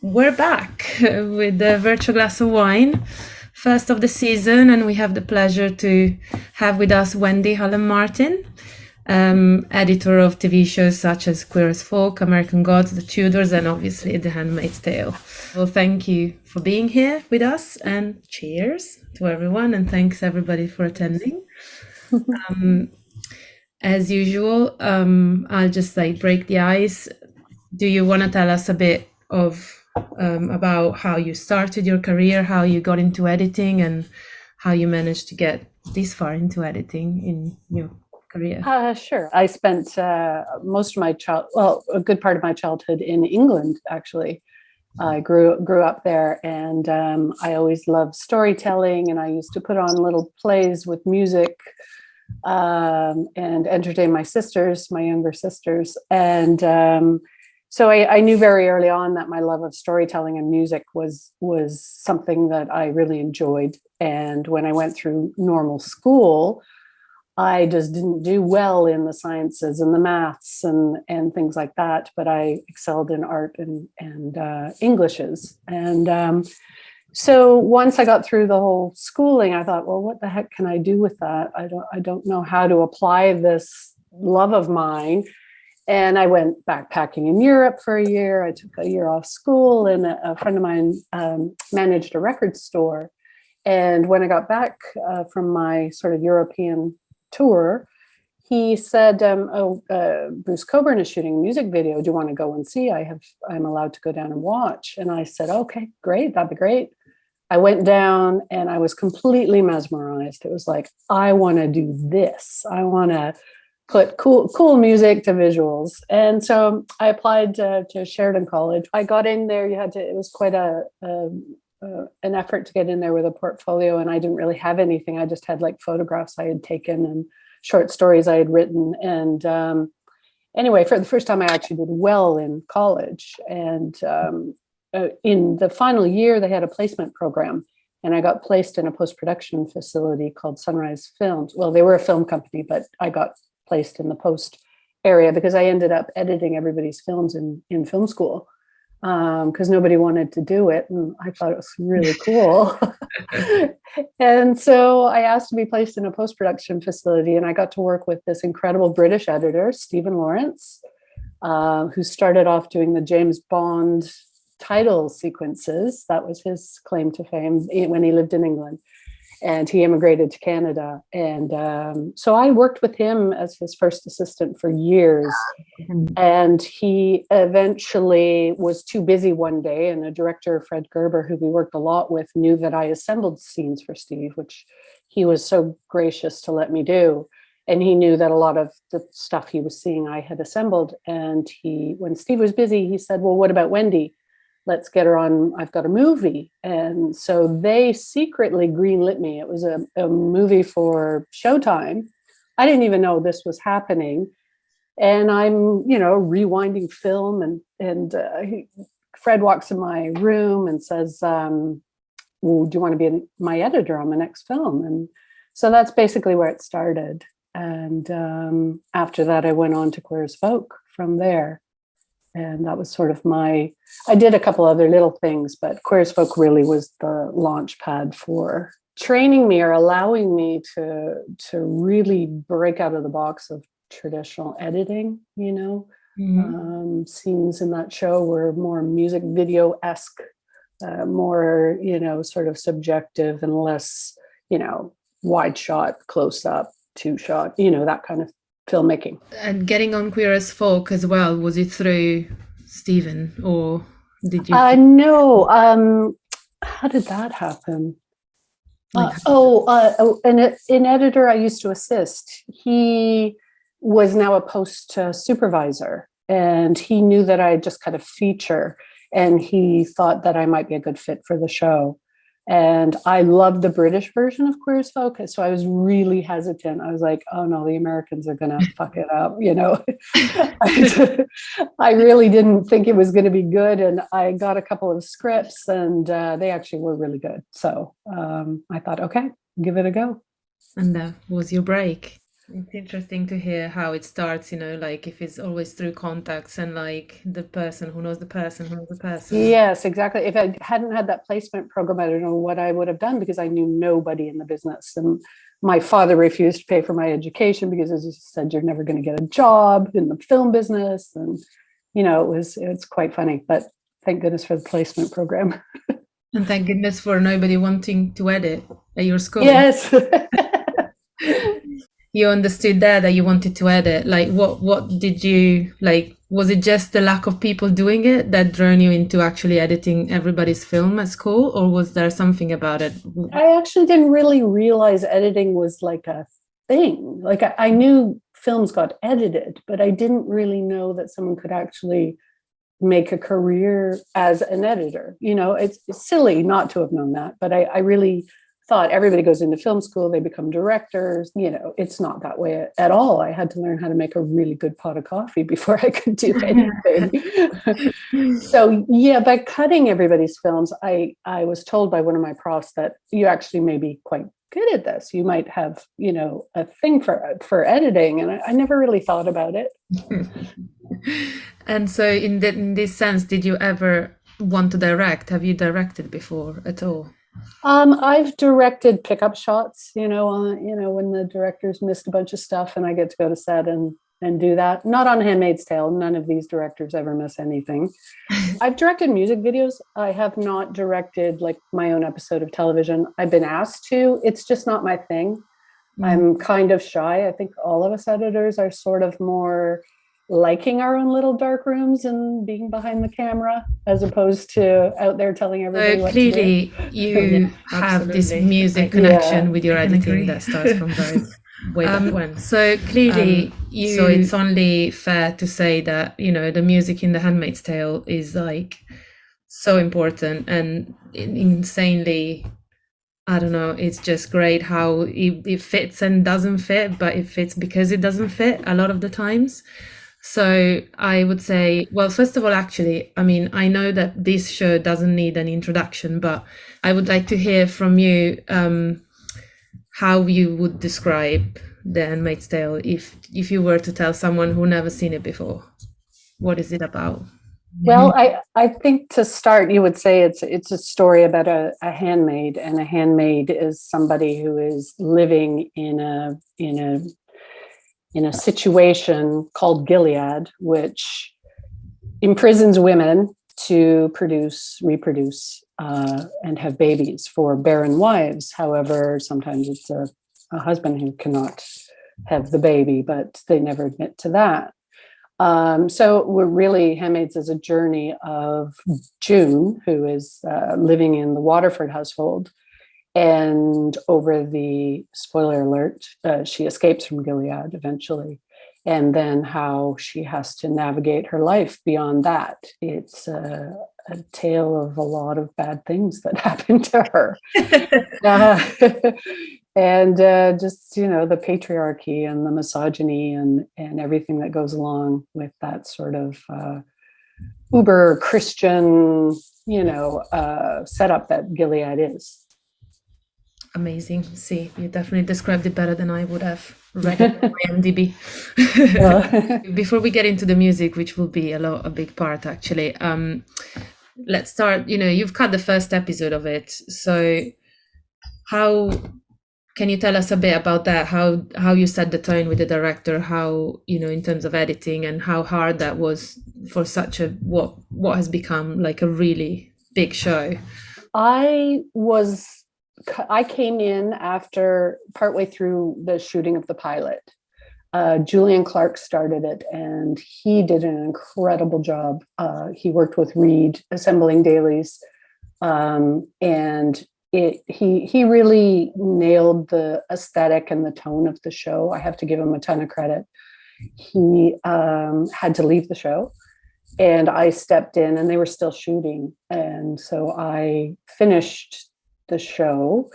We're back with the virtual glass of wine, first of the season, and we have the pleasure to have with us Wendy Hallam Martin, editor of TV shows such as Queer as Folk, American Gods, The Tudors, and obviously The Handmaid's Tale. Well, thank you for being here with us, and cheers to everyone, and thanks everybody for attending. As usual, I'll just break the ice. Do you want to tell us a bit of about how you started your career, how you got into editing, and how you managed to get this far into editing in your career? Sure. I spent most of my a good part of my childhood in England, actually. I grew up there, and I always loved storytelling, and I used to put on little plays with music and entertain my younger sisters. And so I knew very early on that my love of storytelling and music was something that I really enjoyed. And when I went through normal school, I just didn't do well in the sciences and the maths and things like that, but I excelled in art and Englishes. And so once I got through the whole schooling, I thought, well, what the heck can I do with that? I don't know how to apply this love of mine. And I went backpacking in Europe for a year. I took a year off school, and a friend of mine managed a record store. And when I got back from my sort of European tour, he said, Bruce Cockburn is shooting a music video. Do you want to go and see? I'm allowed to go down and watch. And I said, okay, great. That'd be great. I went down and I was completely mesmerized. It was like, I want to do this. I want to put cool music to visuals. And so I applied to Sheridan College. I got in there. It was quite an effort to get in there with a portfolio, and I didn't really have anything. I just had photographs I had taken and short stories I had written. And anyway, for the first time, I actually did well in college. And in the final year, they had a placement program, and I got placed in a post-production facility called Sunrise Films. Well, they were a film company, but I got placed in the post area because I ended up editing everybody's films in film school. Because nobody wanted to do it, and I thought it was really cool. And so I asked to be placed in a post-production facility, and I got to work with this incredible British editor, Stephen Lawrence, who started off doing the James Bond title sequences. That was his claim to fame when he lived in England. And he immigrated to Canada. And so I worked with him as his first assistant for years. And he eventually was too busy one day. And the director, Fred Gerber, who we worked a lot with, knew that I assembled scenes for Steve, which he was so gracious to let me do. And he knew that a lot of the stuff he was seeing I had assembled. And when Steve was busy, he said, well, what about Wendy? Let's get her on. I've got a movie. And so they secretly greenlit me. It was a movie for Showtime. I didn't even know this was happening. And I'm, rewinding film. And Fred walks in my room and says, well, do you want to be my editor on the next film? And so that's basically where it started. And after that, I went on to Queer as Folk from there. And that was sort of I did a couple other little things, but Queer as Folk really was the launch pad for training me or allowing me to really break out of the box of traditional editing, Mm-hmm. Scenes in that show were more music video-esque, more, sort of subjective and less, wide shot, close up, two shot, that kind of filmmaking. And getting on Queer as Folk as well, was it through Stephen, or did you? No. How did that happen? In editor, I used to assist. He was now a post supervisor, and he knew that I just cut a feature, and he thought that I might be a good fit for the show. And I loved the British version of Queer as Folk, so I was really hesitant. I was like, oh no, the Americans are going to fuck it up, I really didn't think it was going to be good. And I got a couple of scripts, and they actually were really good. So I thought, okay, give it a go. And that was your break. It's interesting to hear how it starts, like if it's always through contacts and like the person who knows the person who knows the person. Yes, exactly. If I hadn't had that placement program, I don't know what I would have done, because I knew nobody in the business. And my father refused to pay for my education because, as he said, you're never going to get a job in the film business. And, it's quite funny, but thank goodness for the placement program. And thank goodness for nobody wanting to edit at your school. Yes. You understood there that you wanted to edit. Like what did you like? Was it just the lack of people doing it that drew you into actually editing everybody's film at school, or was there something about it? I actually didn't really realize editing was like a thing. Like I knew films got edited, but I didn't really know that someone could actually make a career as an editor. It's silly not to have known that, but I really thought everybody goes into film school, they become directors. It's not that way at all. I had to learn how to make a really good pot of coffee before I could do anything. So yeah, by cutting everybody's films, I was told by one of my profs that you actually may be quite good at this. You might have, a thing for editing. And I never really thought about it. And so in this sense, did you ever want to direct? Have you directed before at all? I've directed pickup shots, when the directors missed a bunch of stuff and I get to go to set and do that. Not on Handmaid's Tale. None of these directors ever miss anything. I've directed music videos. I have not directed like my own episode of television. I've been asked to. It's just not my thing. I'm kind of shy. I think all of us editors are sort of more liking our own little dark rooms and being behind the camera, as opposed to out there telling everybody what clearly to do. you have this music connection with your editing that starts from very way back when. So clearly so it's only fair to say that, the music in The Handmaid's Tale is like so important and insanely, I don't know, it's just great how it fits and doesn't fit, but it fits because it doesn't fit a lot of the times. So I would say, well, first of all, actually, I mean, I know that this show doesn't need an introduction, but I would like to hear from you how you would describe The Handmaid's Tale if you were to tell someone who never seen it before. What is it about? Well, I think to start, you would say it's a story about a handmaid, and a handmaid is somebody who is living in a situation called Gilead, which imprisons women to reproduce, and have babies for barren wives. However, sometimes it's a husband who cannot have the baby, but they never admit to that. So we're really, Handmaids is a journey of June, who is living in the Waterford household. And over the, spoiler alert, she escapes from Gilead eventually. And then how she has to navigate her life beyond that. It's a tale of a lot of bad things that happen to her. And just, the patriarchy and the misogyny and everything that goes along with that sort of uber Christian, setup that Gilead is. Amazing. See, you definitely described it better than I would have read it on IMDb. Before we get into the music, which will be a big part actually, let's start. You've cut the first episode of it, so how can you tell us a bit about that? How you set the tone with the director? How, in terms of editing, and how hard that was for such a what has become like a really big show? I came in after partway through the shooting of the pilot. Julian Clark started it, and he did an incredible job. He worked with Reed assembling dailies, and he really nailed the aesthetic and the tone of the show. I have to give him a ton of credit. He had to leave the show, and I stepped in, and they were still shooting, and so I finished the show.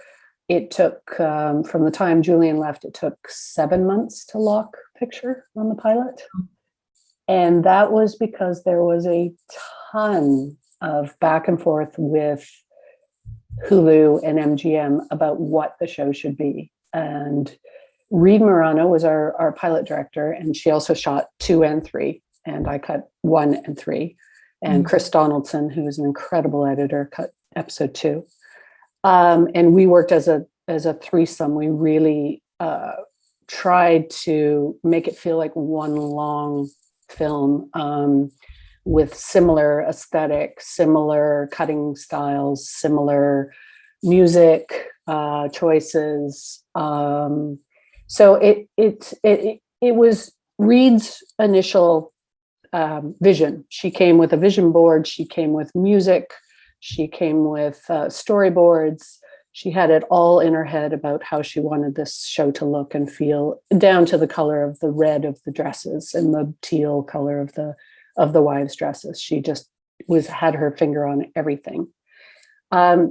It took, from the time Julian left, it took 7 months to lock picture on the pilot. And that was because there was a ton of back and forth with Hulu and MGM about what the show should be. And Reed Morano was our pilot director, and she also shot 2 and 3, and I cut 1 and 3. And Chris Donaldson, who is an incredible editor, cut episode 2. And we worked as a threesome. We really tried to make it feel like one long film, with similar aesthetic, similar cutting styles, similar music choices. So it was Reed's initial vision. She came with a vision board. She came with music. She came with storyboards. She had it all in her head about how she wanted this show to look and feel, down to the color of the red of the dresses and the teal color of the wives' dresses. She just had her finger on everything.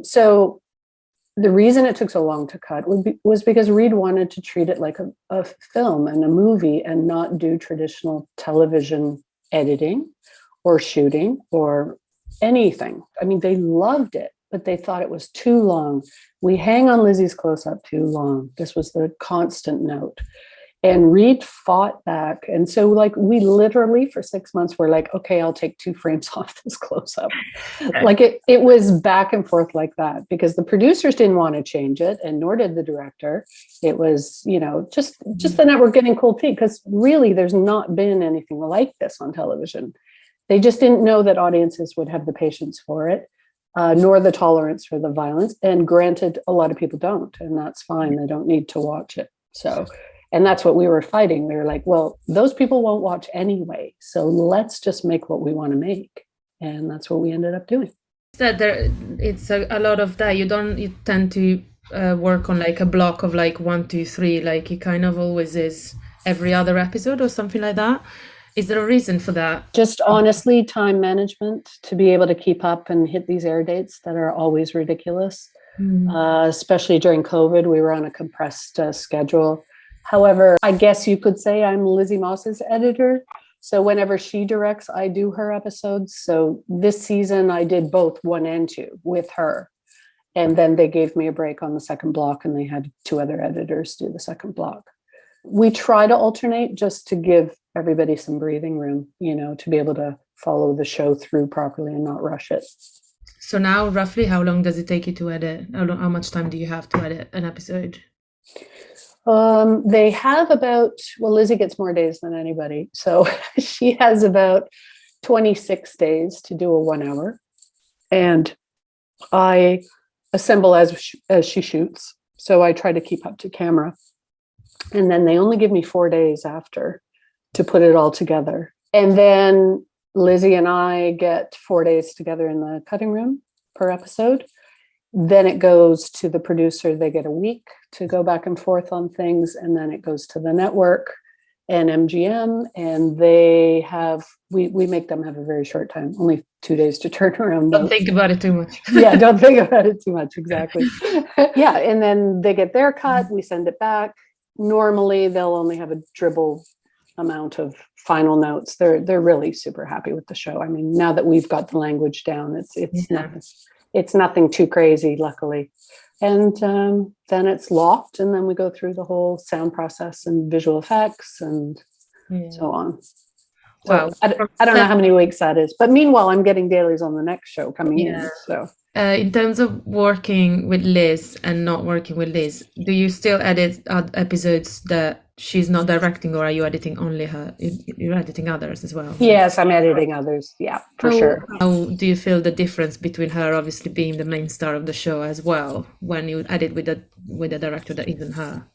So the reason it took so long to cut was because Reed wanted to treat it like a film and a movie and not do traditional television editing or shooting or anything. I mean, they loved it, but they thought it was too long. We hang on Lizzie's close-up too long. This was the constant note. And Reed fought back. And so like we literally for 6 months were like, okay, I'll take 2 frames off this close-up. Okay. Like it was back and forth like that because the producers didn't want to change it, and nor did the director. It was, just the network getting cold feet, because really there's not been anything like this on television. They just didn't know that audiences would have the patience for it, nor the tolerance for the violence. And granted, a lot of people don't, and that's fine. They don't need to watch it. So, and that's what we were fighting. We were like, well, those people won't watch anyway, so let's just make what we want to make. And that's what we ended up doing. That it's a lot of that. You tend to work on like a block of like 1, 2, 3, like it kind of always is every other episode or something like that. Is there a reason for that? Just honestly, time management, to be able to keep up and hit these air dates that are always ridiculous. Especially during COVID, we were on a compressed schedule. However, I guess you could say I'm Lizzie Moss's editor. So whenever she directs, I do her episodes. So this season I did both 1 and 2 with her. And then they gave me a break on the second block, and they had 2 other editors do the second block. We try to alternate just to give everybody some breathing room, to be able to follow the show through properly and not rush it. So now roughly how long does it take you to edit? How much time do you have to edit an episode? They have Lizzie gets more days than anybody. So she has about 26 days to do a 1 hour. And I assemble as she shoots. So I try to keep up to camera. And then they only give me 4 days after to put it all together. And then Lizzie and I get 4 days together in the cutting room per episode. Then it goes to the producer. They get a week to go back and forth on things. And then it goes to the network and MGM. And we make them have a very short time, only 2 days to turn around. Don't think about it too much. Yeah, don't think about it too much. Exactly. Yeah. And then they get their cut. We send it back. Normally they'll only have a dribble amount of final notes. They're really super happy with the show. I mean, now that we've got the language down, it's nothing too crazy, luckily. And then it's locked, and then we go through the whole sound process and visual effects and so on. So wow. I don't know how many weeks that is, but meanwhile, I'm getting dailies on the next show coming in. So. In terms of working with Liz and not working with Liz, do you still edit episodes that she's not directing, or are you editing only her? You're editing others as well? Yes, I'm editing others. Yeah, for sure. How do you feel the difference between her obviously being the main star of the show as well when you edit with a director that isn't her?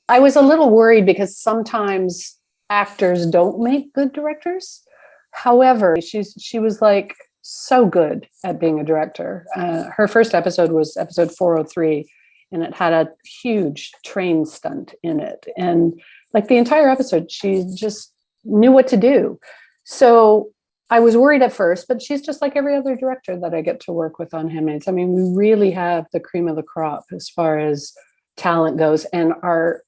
I was a little worried because sometimes actors don't make good directors. However, she was like so good at being a director. Her first episode was episode 403, and it had a huge train stunt in it. And like the entire episode, she just knew what to do. So I was worried at first, but she's just like every other director that I get to work with on Handmaids. I mean, we really have the cream of the crop as far as talent goes. And our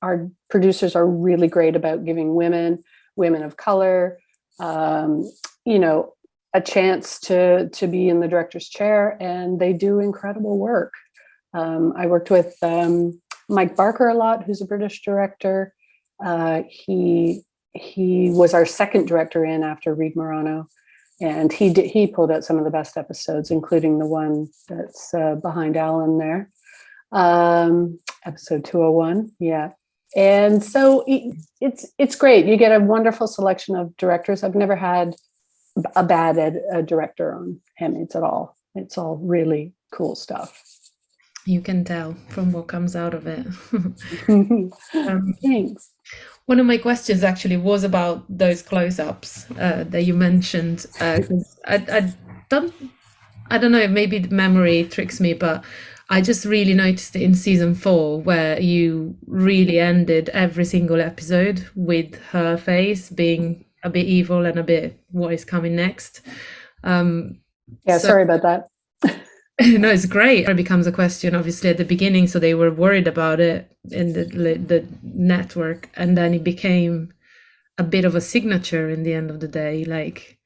producers are really great about giving women of color, a chance to be in the director's chair, and they do incredible work. I worked with Mike Barker a lot, who's a British director. He was our second director in after Reed Morano, and he pulled out some of the best episodes, including the one that's behind Alan there, episode 201. Yeah. And so it's great. You get a wonderful selection of directors. I've never had a bad director on Handmaids at all. It's all really cool stuff. You can tell from what comes out of it. Thanks. One of my questions actually was about those close-ups that you mentioned. 'Cause I don't know, maybe the memory tricks me, but I just really noticed it in season 4, where you really ended every single episode with her face being a bit evil and a bit what is coming next. Sorry about that. No, it's great. It becomes a question, obviously, at the beginning, so they were worried about it in the network, and then it became a bit of a signature in the end of the day. Like,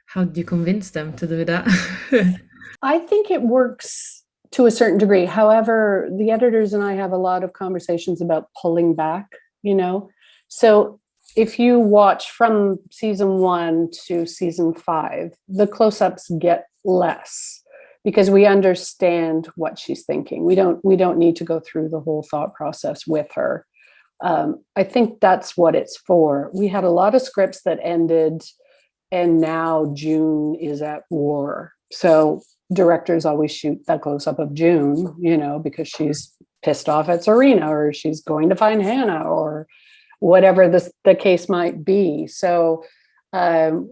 how did you convince them to do that? I think it works to a certain degree. However, the editors and I have a lot of conversations about pulling back, So if you watch from season 1 to season 5, the close-ups get less because we understand what she's thinking. We don't need to go through the whole thought process with her. I think that's what it's for. We had a lot of scripts that ended, and now June is at war. So directors always shoot that close-up of June, because she's pissed off at Serena, or she's going to find Hannah, or whatever the case might be. So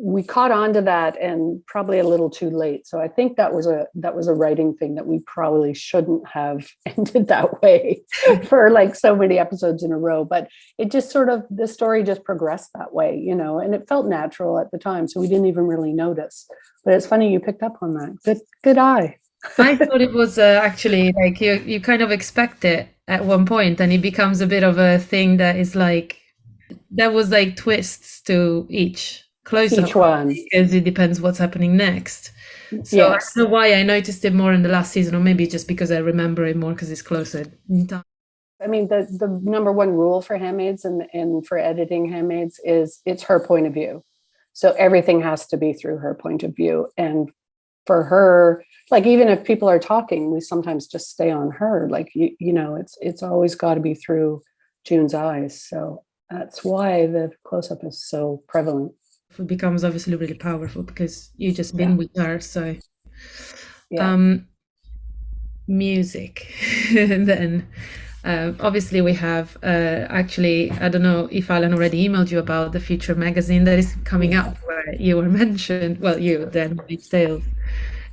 we caught on to that, and probably a little too late. So I think that was a writing thing, that we probably shouldn't have ended that way for like so many episodes in a row. But it just the story just progressed that way, and it felt natural at the time. So we didn't even really notice. But it's funny you picked up on that. Good eye. I thought it was actually like you kind of expect it at one point, and it becomes a bit of a thing that is like, there was like twists to each close-up, each one, because it depends what's happening next. So yes. I don't know why I noticed it more in the last season, or maybe just because I remember it more because it's closer in time. I mean, the number one rule for Handmaids and for editing Handmaids is it's her point of view. So everything has to be through her point of view. And for her, like, even if people are talking, we sometimes just stay on her. Like, it's always got to be through June's eyes. So that's why the close-up is so prevalent. It becomes obviously really powerful because you just been with her. So music. Then obviously we have actually, I don't know if Alan already emailed you about the future magazine that is coming up, where you were mentioned. Well, then Handmaid's Tale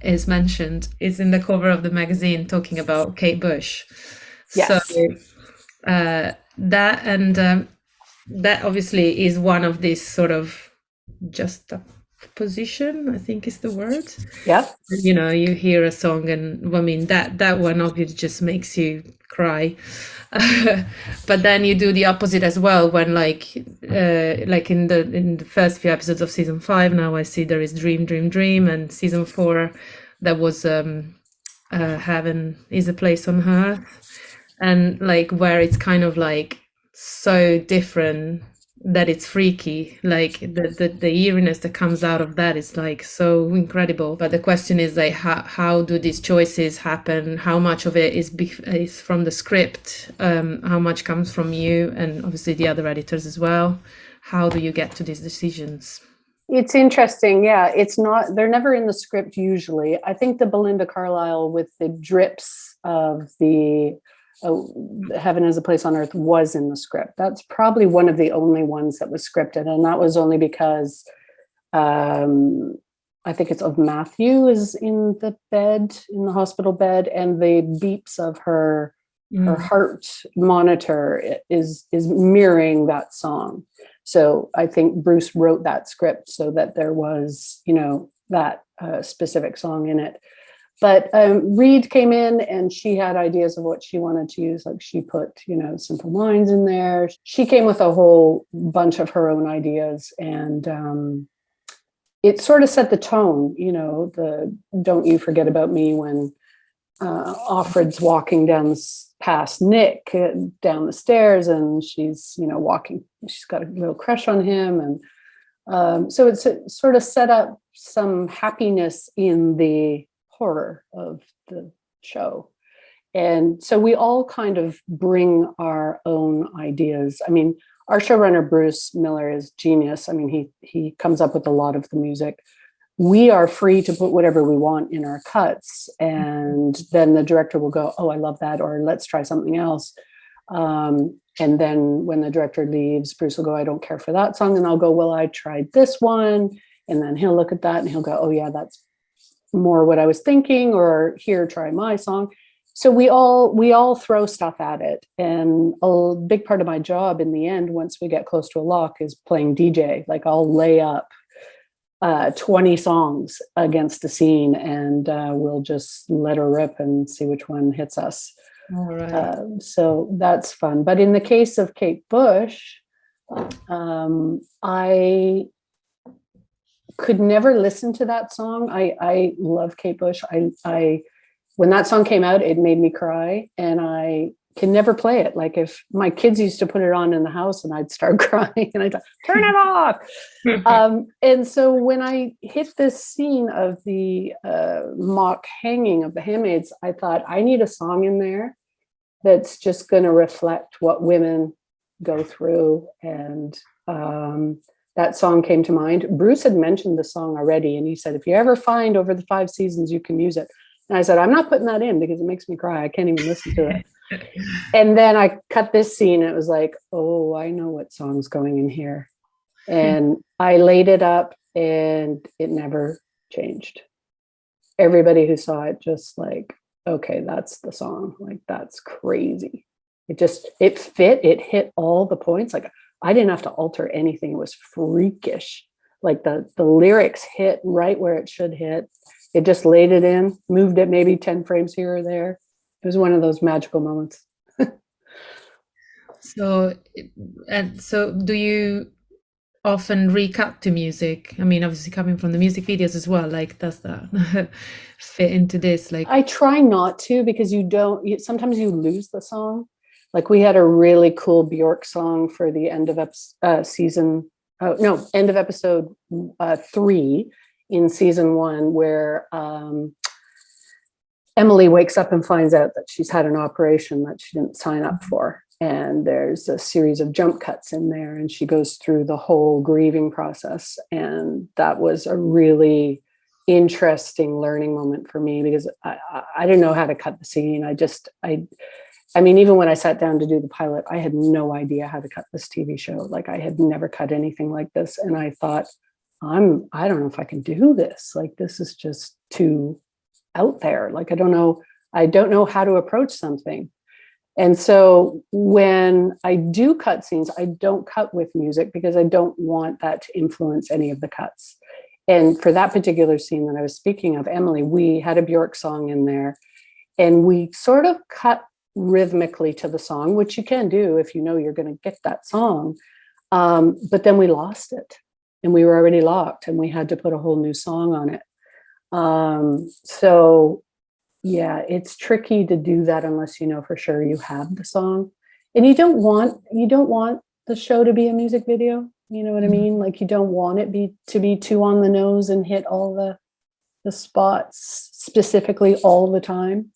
is mentioned. It's in the cover of the magazine talking about Kate Bush. Yes. So that obviously is one of these sort of juxtaposition, I think is the word. Yeah. You hear a song, and I mean that one obviously just makes you cry. But then you do the opposite as well, when like in the first few episodes of season 5, now I see there is Dream, Dream, Dream, and season 4 there was Heaven is a Place on Earth, and like where it's kind of like so different that it's freaky. Like the eeriness that comes out of that is like so incredible. But the question is like, how do these choices happen? How much of it is from the script? How much comes from you, and obviously the other editors as well? How do you get to these decisions? It's interesting. Yeah, they're never in the script usually. I think the Belinda Carlisle with the drips of the Heaven is a Place on Earth was in the script. That's probably one of the only ones that was scripted, and that was only because I think it's of Matthew is in the hospital bed, and the beeps of her heart monitor is mirroring that song. So I think Bruce wrote that script so that there was, that specific song in it. But Reed came in, and she had ideas of what she wanted to use. Like, she put, Simple Minds in there. She came with a whole bunch of her own ideas, and it sort of set the tone, the Don't You Forget About Me when Offred's walking past Nick down the stairs, and she's, walking. She's got a little crush on him, and so it's sort of set up some happiness in the horror of the show. And so we all kind of bring our own ideas. I mean, our showrunner, Bruce Miller, is genius. I mean, he comes up with a lot of the music. We are free to put whatever we want in our cuts. And then the director will go, oh, I love that, or let's try something else. And then when the director leaves, Bruce will go, I don't care for that song. And I'll go, well, I tried this one. And then he'll look at that and he'll go, oh yeah, that's more what I was thinking, or here, try my song. So we all throw stuff at it. And a big part of my job in the end, once we get close to a lock, is playing DJ. Like I'll lay up 20 songs against a scene, and we'll just let her rip and see which one hits us. All right. So that's fun. But in the case of Kate Bush, I could never listen to that song. I love Kate Bush. I when that song came out, it made me cry, and I can never play it. Like if my kids used to put it on in the house and I'd start crying and I'd go, turn it off. And so when I hit this scene of the mock hanging of the handmaids, I thought, I need a song in there that's just going to reflect what women go through. And that song came to mind. Bruce had mentioned the song already, and he said, if you ever find over the 5 seasons, you can use it. And I said, I'm not putting that in because it makes me cry. I can't even listen to it. And then I cut this scene, and it was like, oh, I know what song's going in here. And I laid it up, and it never changed. Everybody who saw it just like, okay, that's the song. Like, that's crazy. It fit, it hit all the points. Like I didn't have to alter anything. It was freakish. Like the lyrics hit right where it should hit. It just laid it in, moved it maybe 10 frames here or there. It was one of those magical moments. So do you often recut to music? I mean, obviously coming from the music videos as well, like does that fit into this? Like I try not to, because sometimes you lose the song. Like we had a really cool Bjork song for the end of end of episode 3 in season 1, where Emily wakes up and finds out that she's had an operation that she didn't sign up for. And there's a series of jump cuts in there, and she goes through the whole grieving process. And that was a really interesting learning moment for me, because I didn't know how to cut the scene. I mean, even when I sat down to do the pilot, I had no idea how to cut this TV show. Like I had never cut anything like this. And I thought, I don't know if I can do this. Like, this is just too out there. Like, I don't know how to approach something. And so when I do cut scenes, I don't cut with music, because I don't want that to influence any of the cuts. And for that particular scene that I was speaking of, Emily, we had a Bjork song in there, and we sort of cut rhythmically to the song, which you can do if you know you're going to get that song. But then we lost it, and we were already locked, and we had to put a whole new song on it. So yeah, it's tricky to do that unless you know for sure you have the song. And you don't want the show to be a music video. You know what I mean? Like, you don't want it to be too on the nose and hit all the spots specifically all the time.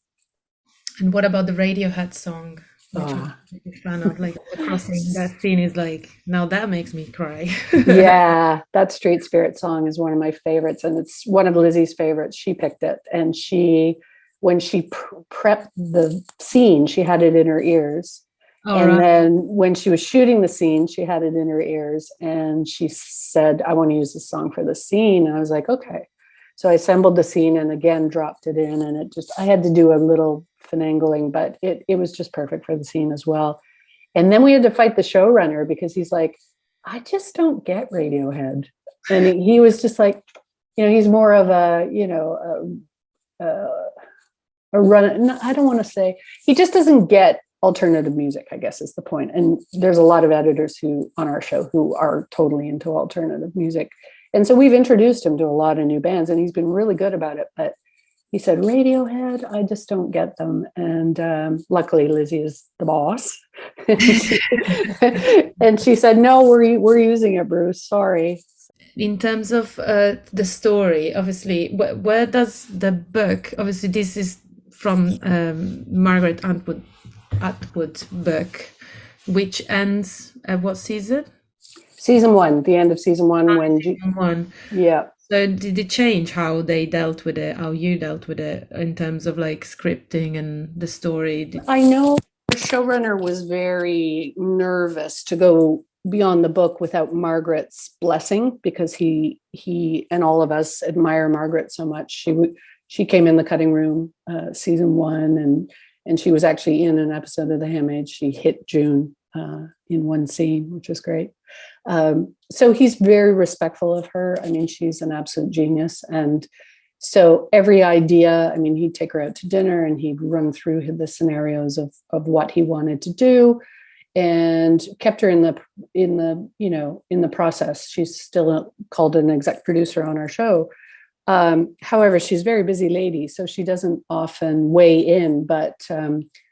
And what about the Radiohead song? Which one are you a fan of? Like the crossing, that scene is like, now that makes me cry. Yeah, that Street Spirit song is one of my favorites, and it's one of Lizzie's favorites. She picked it, and when she prepped the scene, she had it in her ears. Then when she was shooting the scene, she had it in her ears, and she said, I want to use this song for the scene. And I was like, okay. So I assembled the scene and again dropped it in, and I had to do a little finagling, but it was just perfect for the scene as well. And then we had to fight the showrunner, because he's like, I just don't get Radiohead. And he was just like, he's more of a run. I don't want to say, he just doesn't get alternative music, I guess is the point. And there's a lot of editors on our show who are totally into alternative music. And so we've introduced him to a lot of new bands, and he's been really good about it. But, he said, Radiohead, I just don't get them. And luckily Lizzie is the boss. And she said, no, we're using it, Bruce. Sorry. In terms of the story, obviously, where does the book, obviously this is from Margaret Atwood's book, which ends at what season? Season 1, the end of season 1. Season 1. Yeah. So did it change how they dealt with it, how you dealt with it in terms of like scripting and the story? I know the showrunner was very nervous to go beyond the book without Margaret's blessing, because he and all of us admire Margaret so much. She came in the cutting room season 1, and she was actually in an episode of The Handmaid. She hit June in one scene, which was great. So he's very respectful of her. I mean, she's an absolute genius. And so every idea, I mean, he'd take her out to dinner and he'd run through the scenarios of what he wanted to do, and kept her in the process. She's still called an exec producer on our show. However, she's a very busy lady, so she doesn't often weigh in, but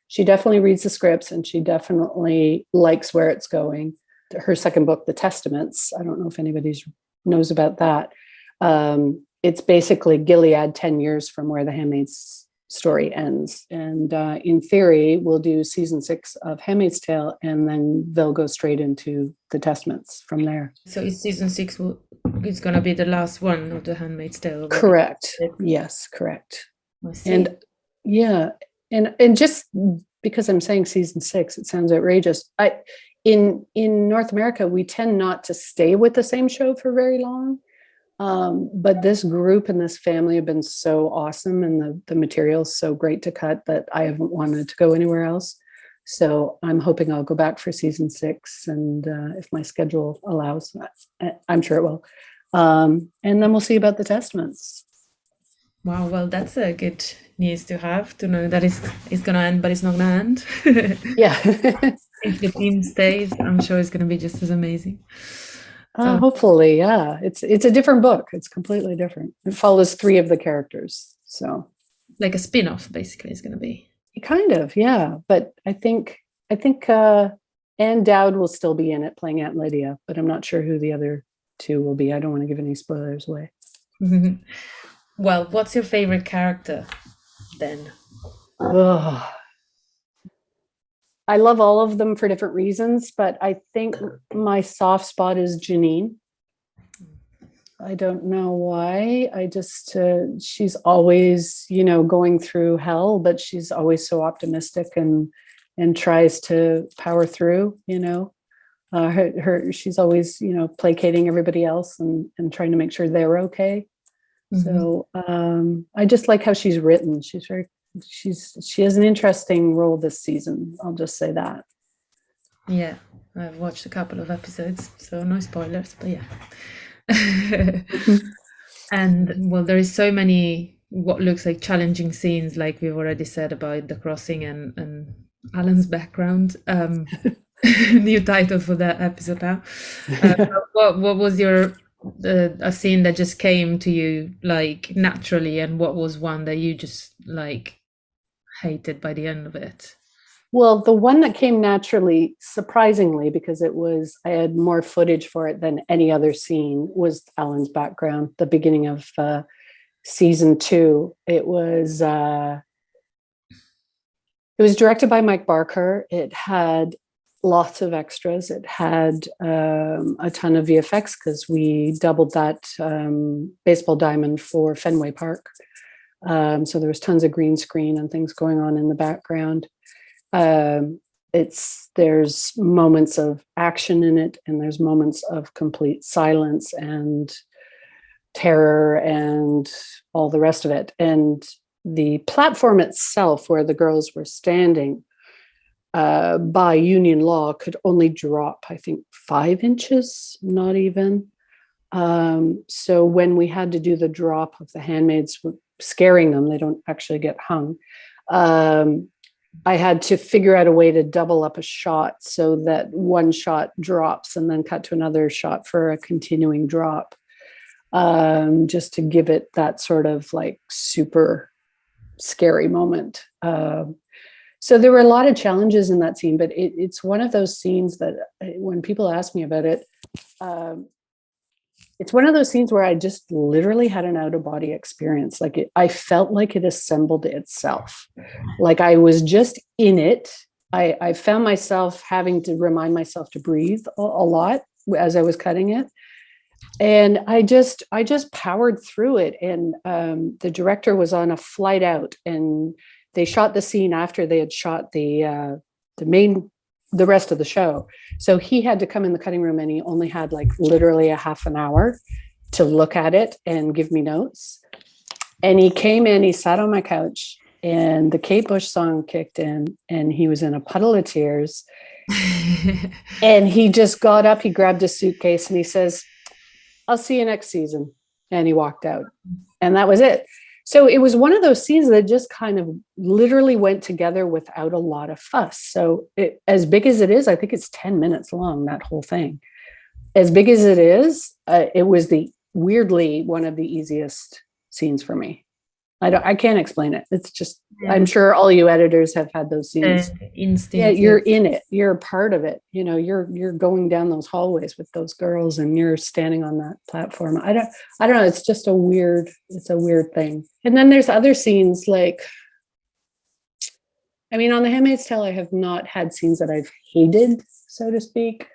she definitely reads the scripts and she definitely likes where it's going. Her second book, The Testaments, I don't know if anybody knows about that. It's basically Gilead 10 years from where The Handmaid's story ends. And in theory, we'll do season 6 of Handmaid's Tale, and then they'll go straight into The Testaments from there. So season 6 is going to be the last one of The Handmaid's Tale already. Correct. Yes, correct. I see. And yeah, and just because I'm saying season 6, it sounds outrageous. In North America, we tend not to stay with the same show for very long. But this group and this family have been so awesome, and the material's so great to cut that I haven't wanted to go anywhere else. So I'm hoping I'll go back for season 6, and if my schedule allows, I'm sure it will. And then we'll see about The Testaments. Wow, well, that's a good news to have, to know that it's going to end, but it's not going to end. Yeah. If the team stays, I'm sure it's going to be just as amazing. So, hopefully, yeah. It's a different book. It's completely different. It follows 3 of the characters. So like a spin-off, basically, is going to be. Kind of, yeah. But I think Anne Dowd will still be in it playing Aunt Lydia, but I'm not sure who the other 2 will be. I don't want to give any spoilers away. Well, what's your favorite character then? Oh. I love all of them for different reasons, but I think my soft spot is Janine. I don't know why. I just, she's always, going through hell, but she's always so optimistic and tries to power through, she's always, placating everybody else and trying to make sure they're okay. So I just like how she's written. She has an interesting role this season. I'll just say that. Yeah, I've watched a couple of episodes, so no spoilers, but yeah. And well, there is so many what looks like challenging scenes, like we've already said about the crossing and Alan's background. New title for that episode now. What was your a scene that just came to you like naturally, and what was one that you just like hated by the end of it? Well, the one that came naturally, surprisingly, because I had more footage for it than any other scene, was Alan's background. The beginning of season 2. It was directed by Mike Barker. It had lots of extras. It had a ton of VFX because we doubled that baseball diamond for Fenway Park. So there was tons of green screen and things going on in the background. There's moments of action in it, and there's moments of complete silence and terror and all the rest of it. And the platform itself, where the girls were standing, by union law, could only drop, I think, 5 inches, not even. So when we had to do the drop of the handmaids, scaring them, they don't actually get hung. I had to figure out a way to double up a shot so that one shot drops and then cut to another shot for a continuing drop, just to give it that sort of like super scary moment. So there were a lot of challenges in that scene, but it's one of those scenes that when people ask me about it, it's one of those scenes where I just literally had an out of body experience. Like I felt like it assembled itself. Like I was just in it. I found myself having to remind myself to breathe a lot as I was cutting it. And I just powered through it. And the director was on a flight out, and they shot the scene after they had shot the rest of the show. So he had to come in the cutting room, and he only had like literally a half an hour to look at it and give me notes. And he came in, he sat on my couch, and the Kate Bush song kicked in, and he was in a puddle of tears. And he just got up, he grabbed a suitcase, and he says, "I'll see you next season." And he walked out. And that was it. So it was one of those scenes that just kind of literally went together without a lot of fuss. So as big as it is, I think it's 10 minutes long, that whole thing. As big as it is, it was weirdly one of the easiest scenes for me. I can't explain it. It's just, I'm sure all you editors have had those scenes. Yeah, you're in it. You're a part of it. You know, you're going down those hallways with those girls, and you're standing on that platform. I don't know. It's just a weird thing. And then there's other scenes like, I mean, on The Handmaid's Tale, I have not had scenes that I've hated, so to speak.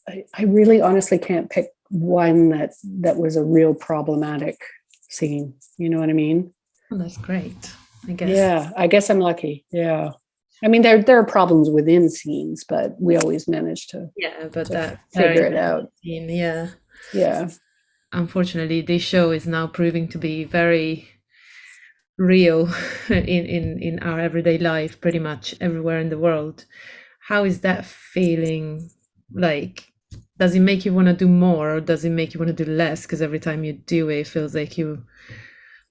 I really honestly can't pick one that was a real problematic scene. You know what I mean? Well, that's great, I guess. Yeah, I guess I'm lucky. Yeah. I mean, there are problems within scenes, but we always manage to figure it out. Scene, yeah. Yeah. Unfortunately, this show is now proving to be very real in our everyday life, pretty much everywhere in the world. How is that feeling like? Does it make you want to do more, or does it make you want to do less? Because every time you do it, it feels like you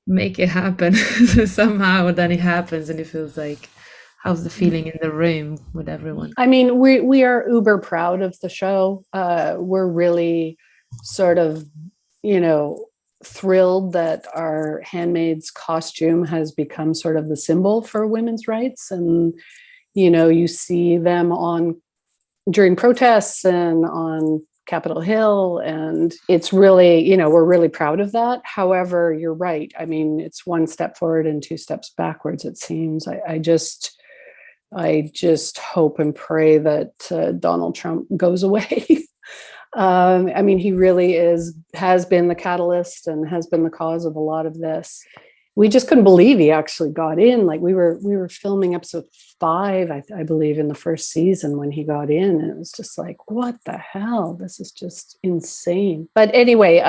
make it happen somehow, then it happens, and it feels like, how's the feeling in the room with everyone? I mean, we are uber proud of the show. We're really sort of, thrilled that our Handmaid's costume has become sort of the symbol for women's rights. And, you see them during protests and on Capitol Hill, and it's really, we're really proud of that. However, you're right. I mean, it's one step forward and two steps backwards, it seems. I just hope and pray that Donald Trump goes away. I mean, he really has been the catalyst and has been the cause of a lot of this. We just couldn't believe he actually got in. Like we were filming episode 5, I believe, in the first season when he got in, and it was just like, what the hell? This is just insane. But anyway,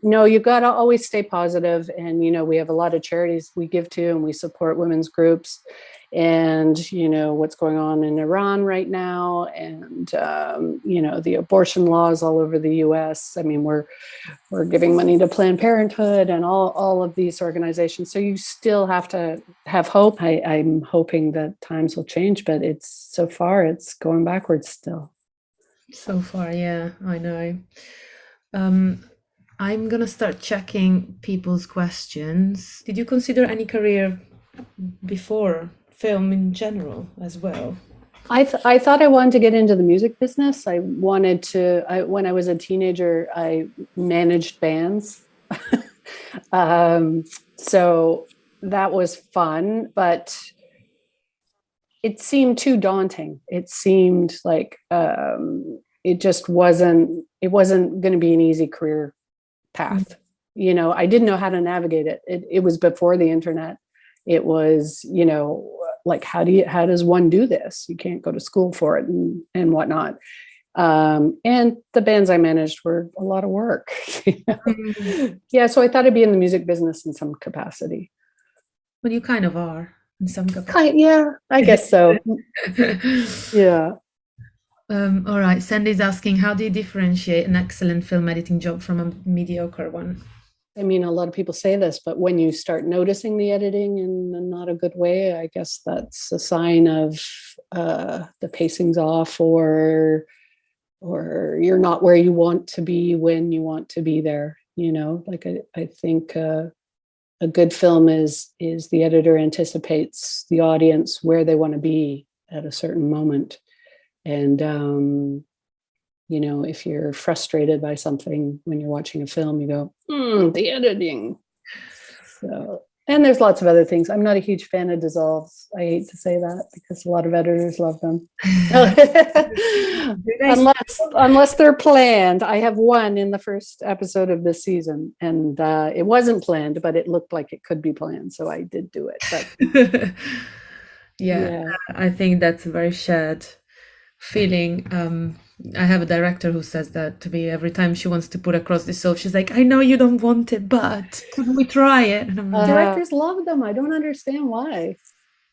no, you got to always stay positive, and we have a lot of charities we give to, and we support women's groups, and what's going on in Iran right now, and the abortion laws all over the US. I mean, we're giving money to Planned Parenthood and all of these organizations. So you still have to have hope. I'm hoping that times will change, but so far it's going backwards still. So far, yeah, I know. I'm gonna start checking people's questions. Did you consider any career before film in general as well? I thought I wanted to get into the music business. I wanted to, when I was a teenager, I managed bands. So that was fun, but it seemed too daunting. It seemed like it just wasn't going to be an easy career path. I didn't know how to navigate it. It was before the internet. It was, like, how does one do this? You can't go to school for it and whatnot. And the bands I managed were a lot of work. Yeah, so I thought I'd be in the music business in some capacity. Well, you kind of are in some capacity. Yeah, I guess so. Yeah. All right, Sandy's asking, how do you differentiate an excellent film editing job from a mediocre one? I mean, a lot of people say this, but when you start noticing the editing in not a good way, I guess that's a sign of the pacing's off, or you're not where you want to be when you want to be there. Like I think a good film is the editor anticipates the audience where they want to be at a certain moment. And, if you're frustrated by something when you're watching a film, you go, the editing. So, and there's lots of other things. I'm not a huge fan of dissolves. I hate to say that because a lot of editors love them. unless they're planned. I have one in the first episode of this season, and it wasn't planned, but it looked like it could be planned, so I did do it. But yeah, I think that's a very shared feeling. I have a director who says that to me every time she wants to put across the soul. She's like, I know you don't want it, but can we try it? And directors love them. I don't understand why.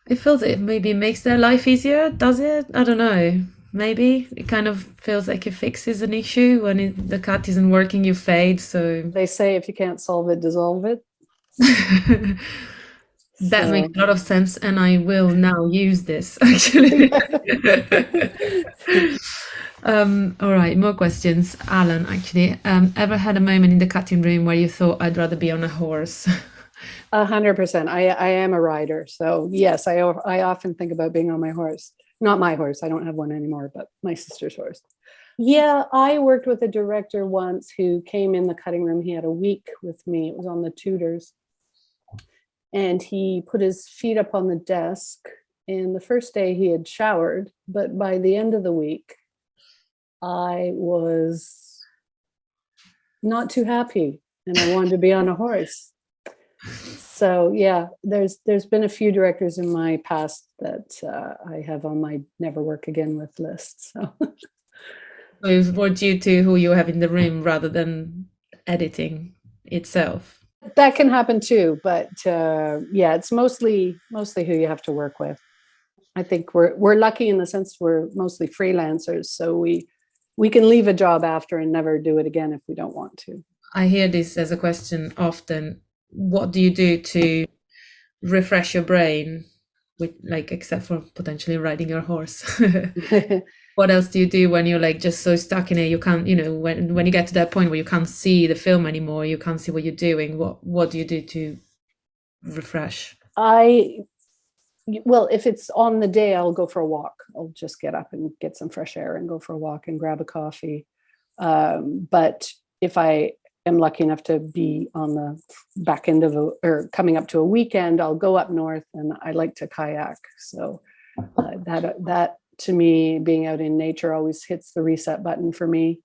It feels it maybe makes their life easier, does it? I don't know. Maybe it kind of feels like it fixes an issue when the cut isn't working, you fade. So they say if you can't solve it, dissolve it. That makes a lot of sense, and I will now use this actually. All right, more questions. Alan, actually, ever had a moment in the cutting room where you thought, I'd rather be on a horse? 100%. I am a rider, so yes, I often think about being on my horse. Not my horse. I don't have one anymore, but my sister's horse. Yeah, I worked with a director once who came in the cutting room. He had a week with me. It was on the Tudors. And he put his feet up on the desk. And the first day he had showered, but by the end of the week, I was not too happy and I wanted to be on a horse. So yeah, there's been a few directors in my past that I have on my never work again with list. So it was more due to who you have in the room rather than editing itself. That can happen too, but yeah, it's mostly who you have to work with. I think we're lucky in the sense we're mostly freelancers, so we can leave a job after and never do it again if we don't want to. I hear this as a question often. What do you do to refresh your brain, with except for potentially riding your horse? What else do you do when you're just so stuck in it you can't, when you get to that point where you can't see the film anymore, you can't see what you're doing? What do you do to refresh? Well, if it's on the day, I'll go for a walk. I'll just get up and get some fresh air and go for a walk and grab a coffee. But if I am lucky enough to be on the back end of or coming up to a weekend, I'll go up north, and I like to kayak. So that to me, being out in nature always hits the reset button for me.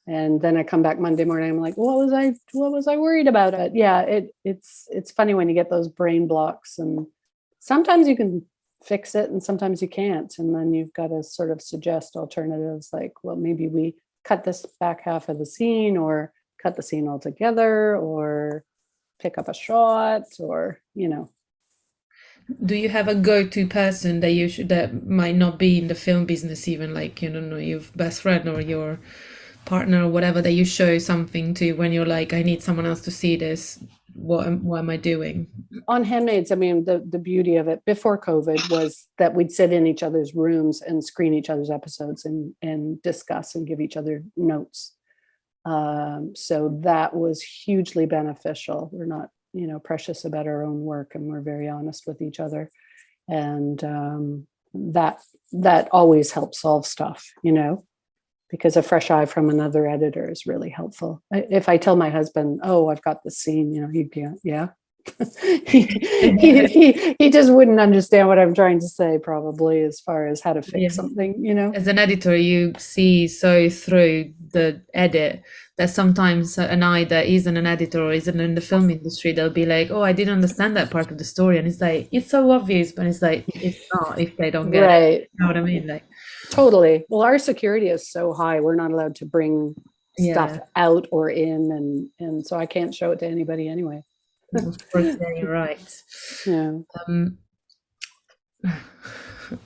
And then I come back Monday morning, I'm like, what was I worried about? Yeah, it's funny when you get those brain blocks, and sometimes you can fix it and sometimes you can't. And then you've got to sort of suggest alternatives like, well, maybe we cut this back half of the scene, or cut the scene altogether, or pick up a shot, or, Do you have a go-to person that might not be in the film business, even your best friend or your partner or whatever, that you show something to when you're like, I need someone else to see this? What am I doing? On Handmaids, I mean, the beauty of it before COVID was that we'd sit in each other's rooms and screen each other's episodes and discuss and give each other notes. So that was hugely beneficial. We're not, precious about our own work, and we're very honest with each other. And that always helps solve stuff, because a fresh eye from another editor is really helpful. If I tell my husband, oh, I've got this scene, he'd be, yeah. he just wouldn't understand what I'm trying to say, probably, as far as how to fix something, As an editor, you see so through the edit that sometimes an eye that isn't an editor or isn't in the film industry, they'll be like, oh, I didn't understand that part of the story. And it's like, it's so obvious, but it's like, it's not if they don't get it. You know what I mean? Totally. Well, our security is so high, we're not allowed to bring stuff out or in, and so I can't show it to anybody anyway. Of course, yeah, you're right. Yeah.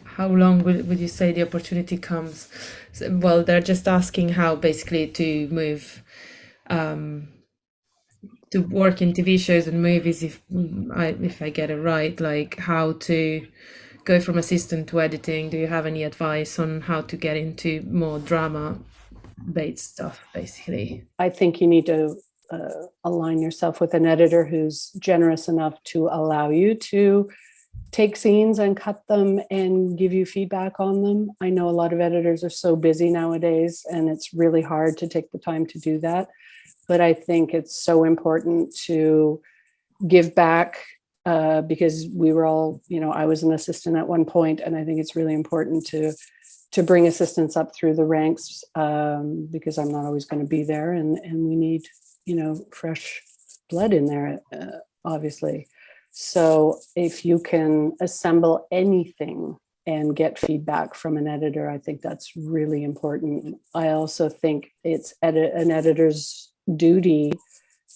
How long would you say the opportunity comes? Well, they're just asking how basically to move, to work in TV shows and movies. If I get it right, how to go from assistant to editing. Do you have any advice on how to get into more drama-based stuff, basically? I think you need to align yourself with an editor who's generous enough to allow you to take scenes and cut them and give you feedback on them. I know a lot of editors are so busy nowadays, and it's really hard to take the time to do that. But I think it's so important to give back, because we were all, I was an assistant at one point, and I think it's really important to bring assistants up through the ranks, because I'm not always going to be there, and we need, fresh blood in there, obviously. So if you can assemble anything and get feedback from an editor, I think that's really important. I also think it's an editor's duty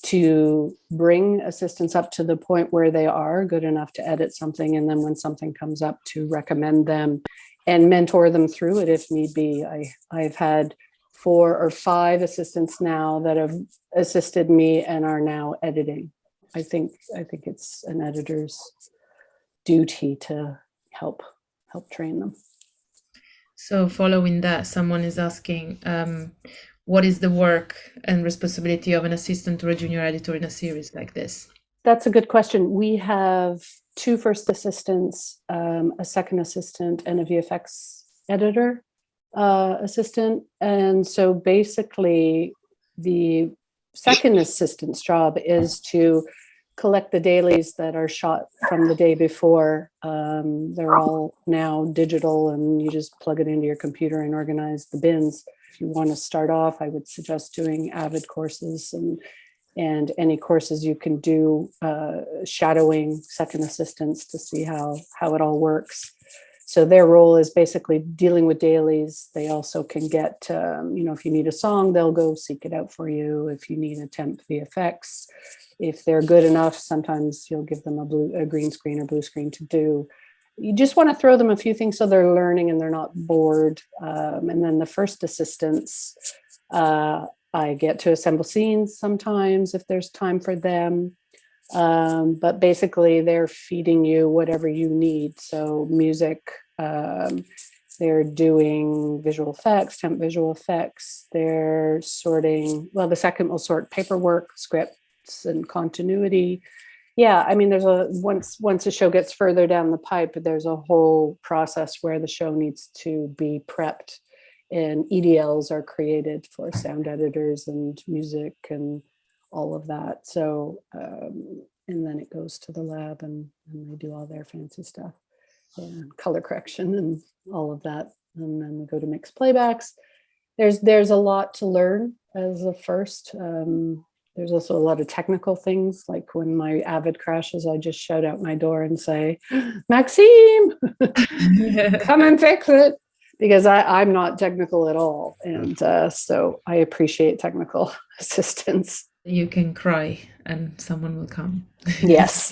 to bring assistants up to the point where they are good enough to edit something, and then when something comes up, to recommend them and mentor them through it if need be. I've had 4 or 5 assistants now that have assisted me and are now editing. I think it's an editor's duty to help train them. So following that, someone is asking, what is the work and responsibility of an assistant or a junior editor in a series like this? That's a good question. We have 2 first assistants, a second assistant, and a VFX editor assistant. And so basically the second assistant's job is to collect the dailies that are shot from the day before. They're all now digital, and you just plug it into your computer and organize the bins. If you want to start off, I would suggest doing Avid courses and any courses you can do, shadowing second assistants to see how it all works. So their role is basically dealing with dailies. They also can get, if you need a song, they'll go seek it out for you. If you need a temp VFX, if they're good enough, sometimes you'll give them a green screen or blue screen to do. You just want to throw them a few things so they're learning and they're not bored. And then the first assistants, I get to assemble scenes sometimes if there's time for them. But basically they're feeding you whatever you need. So music, they're doing visual effects, temp visual effects, they're sorting, well, the second will sort paperwork, scripts, and continuity. Yeah, I mean, once a show gets further down the pipe, there's a whole process where the show needs to be prepped, and EDLs are created for sound editors and music and all of that. So, and then it goes to the lab and they do all their fancy stuff and color correction and all of that. And then we go to mixed playbacks. There's a lot to learn as a first. There's also a lot of technical things, like when my Avid crashes, I just shout out my door and say, Maxime, come and fix it, because I'm not technical at all. And so I appreciate technical assistance. You can cry and someone will come. Yes.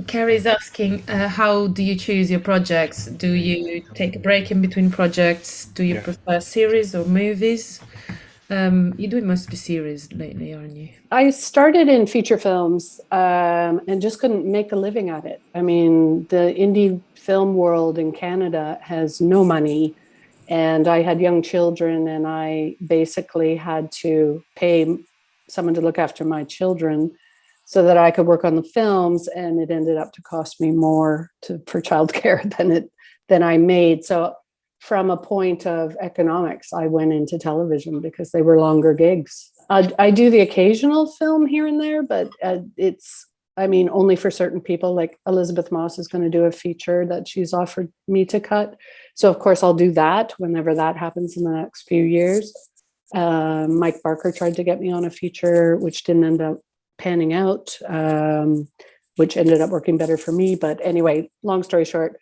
Carrie's asking, how do you choose your projects? Do you take a break in between projects? Do you prefer series or movies? You're doing mostly series lately, aren't you? I started in feature films and just couldn't make a living at it. I mean, the indie film world in Canada has no money, and I had young children, and I basically had to pay someone to look after my children so that I could work on the films, and it ended up to cost me more for childcare than I made. So from a point of economics, I went into television because they were longer gigs. I do the occasional film here and there, but it's, I mean, only for certain people. Like Elizabeth Moss is going to do a feature that she's offered me to cut. So of course I'll do that whenever that happens in the next few years. Mike Barker tried to get me on a feature, which didn't end up panning out, which ended up working better for me. But anyway, long story short,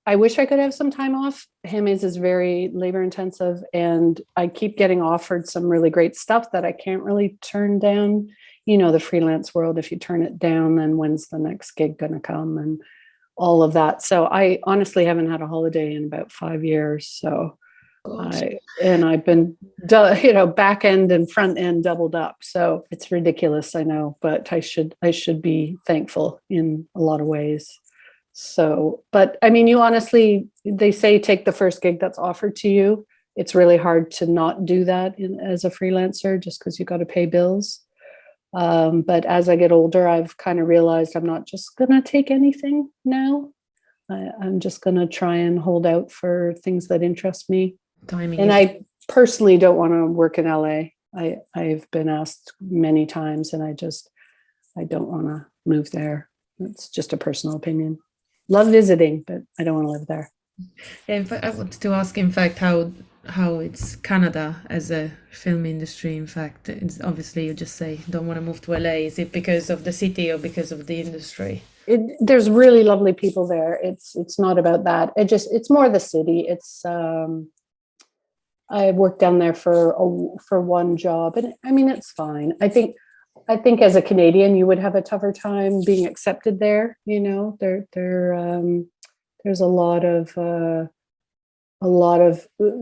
I wish I could have some time off. Handmaids is very labor intensive, and I keep getting offered some really great stuff that I can't really turn down. You know, the freelance world, if you turn it down, then when's the next gig going to come and all of that. So I honestly haven't had a holiday in about 5 years. So I've been, back end and front end doubled up. So it's ridiculous, I know, but I should be thankful in a lot of ways. So, but I mean, you honestly, they say take the first gig that's offered to you. it's really hard to not do that as a freelancer, just because you got to pay bills. But as I get older, I've kind of realized I'm not just going to take anything now. I'm just going to try and hold out for things that interest me. Timing And is I personally don't want to work in LA. I've been asked many times, and I don't want to move there. It's just a personal opinion. Love visiting, but I don't want to live there. Yeah, in fact, I wanted to ask, in fact, how it's Canada as a film industry. In fact, it's obviously you just say don't want to move to LA. Is it because of the city or because of the industry? There's really lovely people there. It's not about that. It's more the city. I worked down there for one job, and I mean it's fine. I think as a Canadian, you would have a tougher time being accepted there. You know, there's a lot of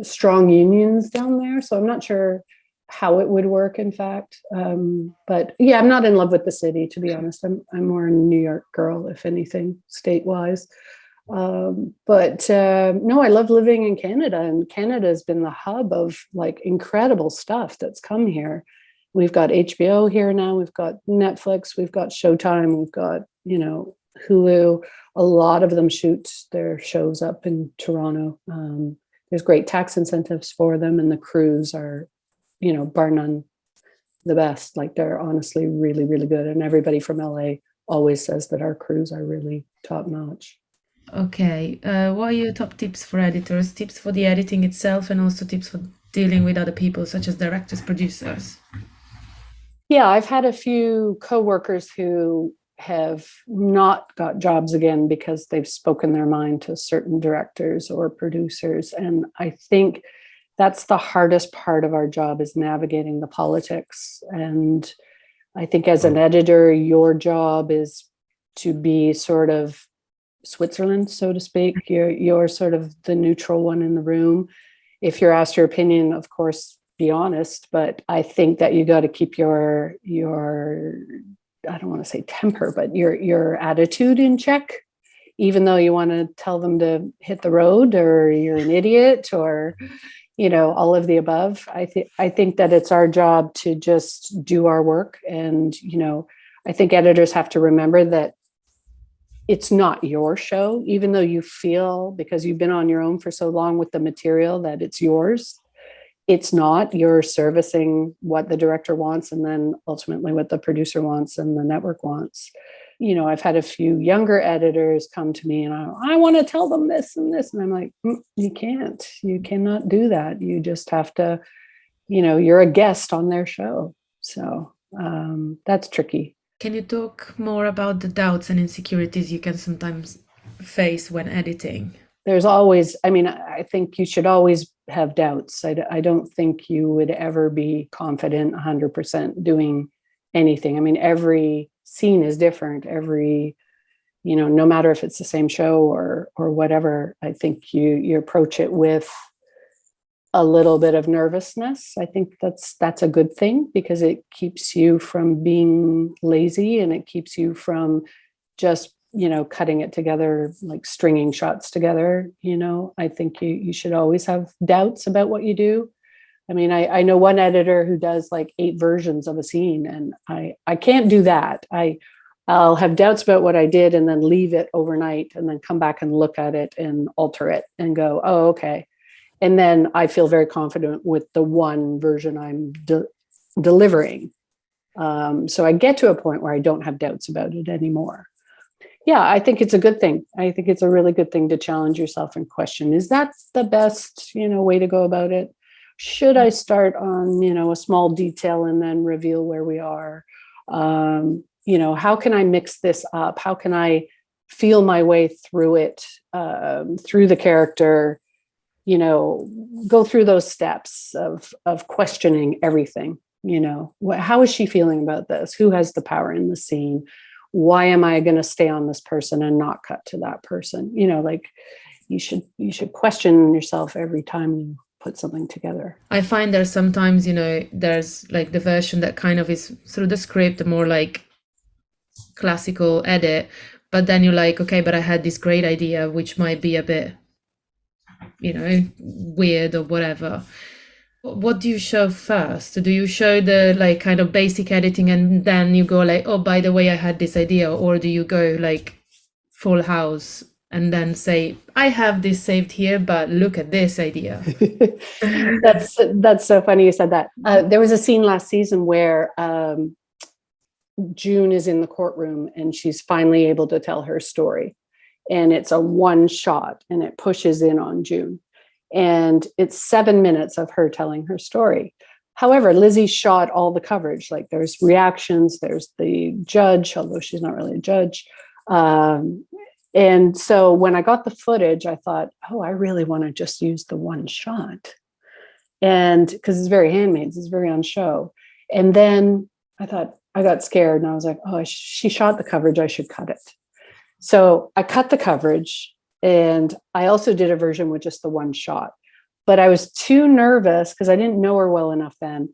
strong unions down there, so I'm not sure how it would work, in fact. But yeah, I'm not in love with the city, to be honest. I'm more a New York girl, if anything, state-wise. But no, I love living in Canada, and Canada has been the hub of like incredible stuff that's come here. We've got HBO here now, we've got Netflix, we've got Showtime, we've got, Hulu. A lot of them shoot their shows up in Toronto. There's great tax incentives for them, and the crews are, bar none, the best. Like they're honestly really, really good. And everybody from LA always says that our crews are really top notch. Okay, what are your top tips for editors? Tips for the editing itself, and also tips for dealing with other people, such as directors, producers? Yeah, I've had a few coworkers who have not got jobs again because they've spoken their mind to certain directors or producers. And I think that's the hardest part of our job, is navigating the politics. And I think as an editor, your job is to be sort of Switzerland, so to speak. You're sort of the neutral one in the room. If you're asked your opinion, of course, be honest, but I think that you got to keep your I don't want to say temper, but your attitude in check, even though you want to tell them to hit the road, or you're an idiot, or all of the above. I think that it's our job to just do our work. And I think editors have to remember that it's not your show, even though you feel, because you've been on your own for so long with the material, that it's yours. It's not. You're servicing what the director wants, and then ultimately what the producer wants and the network wants. I've had a few younger editors come to me and I want to tell them this and this. And I'm like, you can't. You cannot do that. You just have to, you're a guest on their show. So that's tricky. Can you talk more about the doubts and insecurities you can sometimes face when editing? There's always, I think you should always have doubts. I don't think you would ever be confident 100% doing anything. Every scene is different. No matter if it's the same show or whatever, I think you approach it with a little bit of nervousness. I think that's a good thing, because it keeps you from being lazy, and it keeps you from just cutting it together, like stringing shots together. I think you should always have doubts about what you do. I know one editor who does like 8 versions of a scene, and I can't do that. I'll have doubts about what I did and then leave it overnight and then come back and look at it and alter it and go, oh, okay. And then I feel very confident with the one version I'm delivering. So I get to a point where I don't have doubts about it anymore. Yeah, I think it's a good thing. I think it's a really good thing to challenge yourself and question, is that the best, way to go about it? Should I start on, a small detail and then reveal where we are? How can I mix this up? How can I feel my way through it, through the character, go through those steps of questioning everything. How is she feeling about this? Who has the power in the scene? Why am I going to stay on this person and not cut to that person? You should question yourself every time you put something together. I find there's sometimes, there's like the version that kind of is through the script, the more like classical edit, but then you're like, okay, but I had this great idea, which might be a bit weird or whatever. What do you show first? Do you show the like kind of basic editing and then you go like, oh, by the way, I had this idea? Or do you go like full house and then say, I have this saved here, but look at this idea? That's so funny you said that. There was a scene last season where June is in the courtroom and she's finally able to tell her story. And it's a one shot and it pushes in on June. And it's 7 minutes of her telling her story. However, Lizzie shot all the coverage. Like there's reactions, there's the judge, although she's not really a judge. And so when I got the footage, I thought, oh, I really want to just use the one shot. And because it's very Handmaid, it's very on show. And then I thought, I got scared and I was like, oh, she shot the coverage, I should cut it. So I cut the coverage. And I also did a version with just the one shot, but I was too nervous because I didn't know her well enough then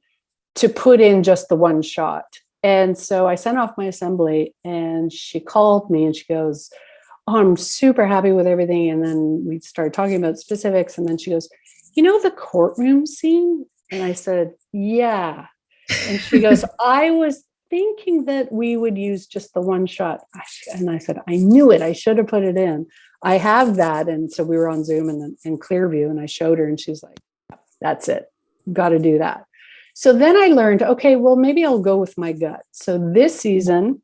to put in just the one shot. And so I sent off my assembly and she called me and she goes, oh, I'm super happy with everything. And then we started talking about specifics. And then she goes, the courtroom scene? And I said, yeah. And she goes, I was thinking that we would use just the one shot. And I said, I knew it. I should have put it in. I have that. And so we were on Zoom and in Clearview and I showed her and she's like, that's it. Got to do that. So then I learned, okay, well, maybe I'll go with my gut. So this season,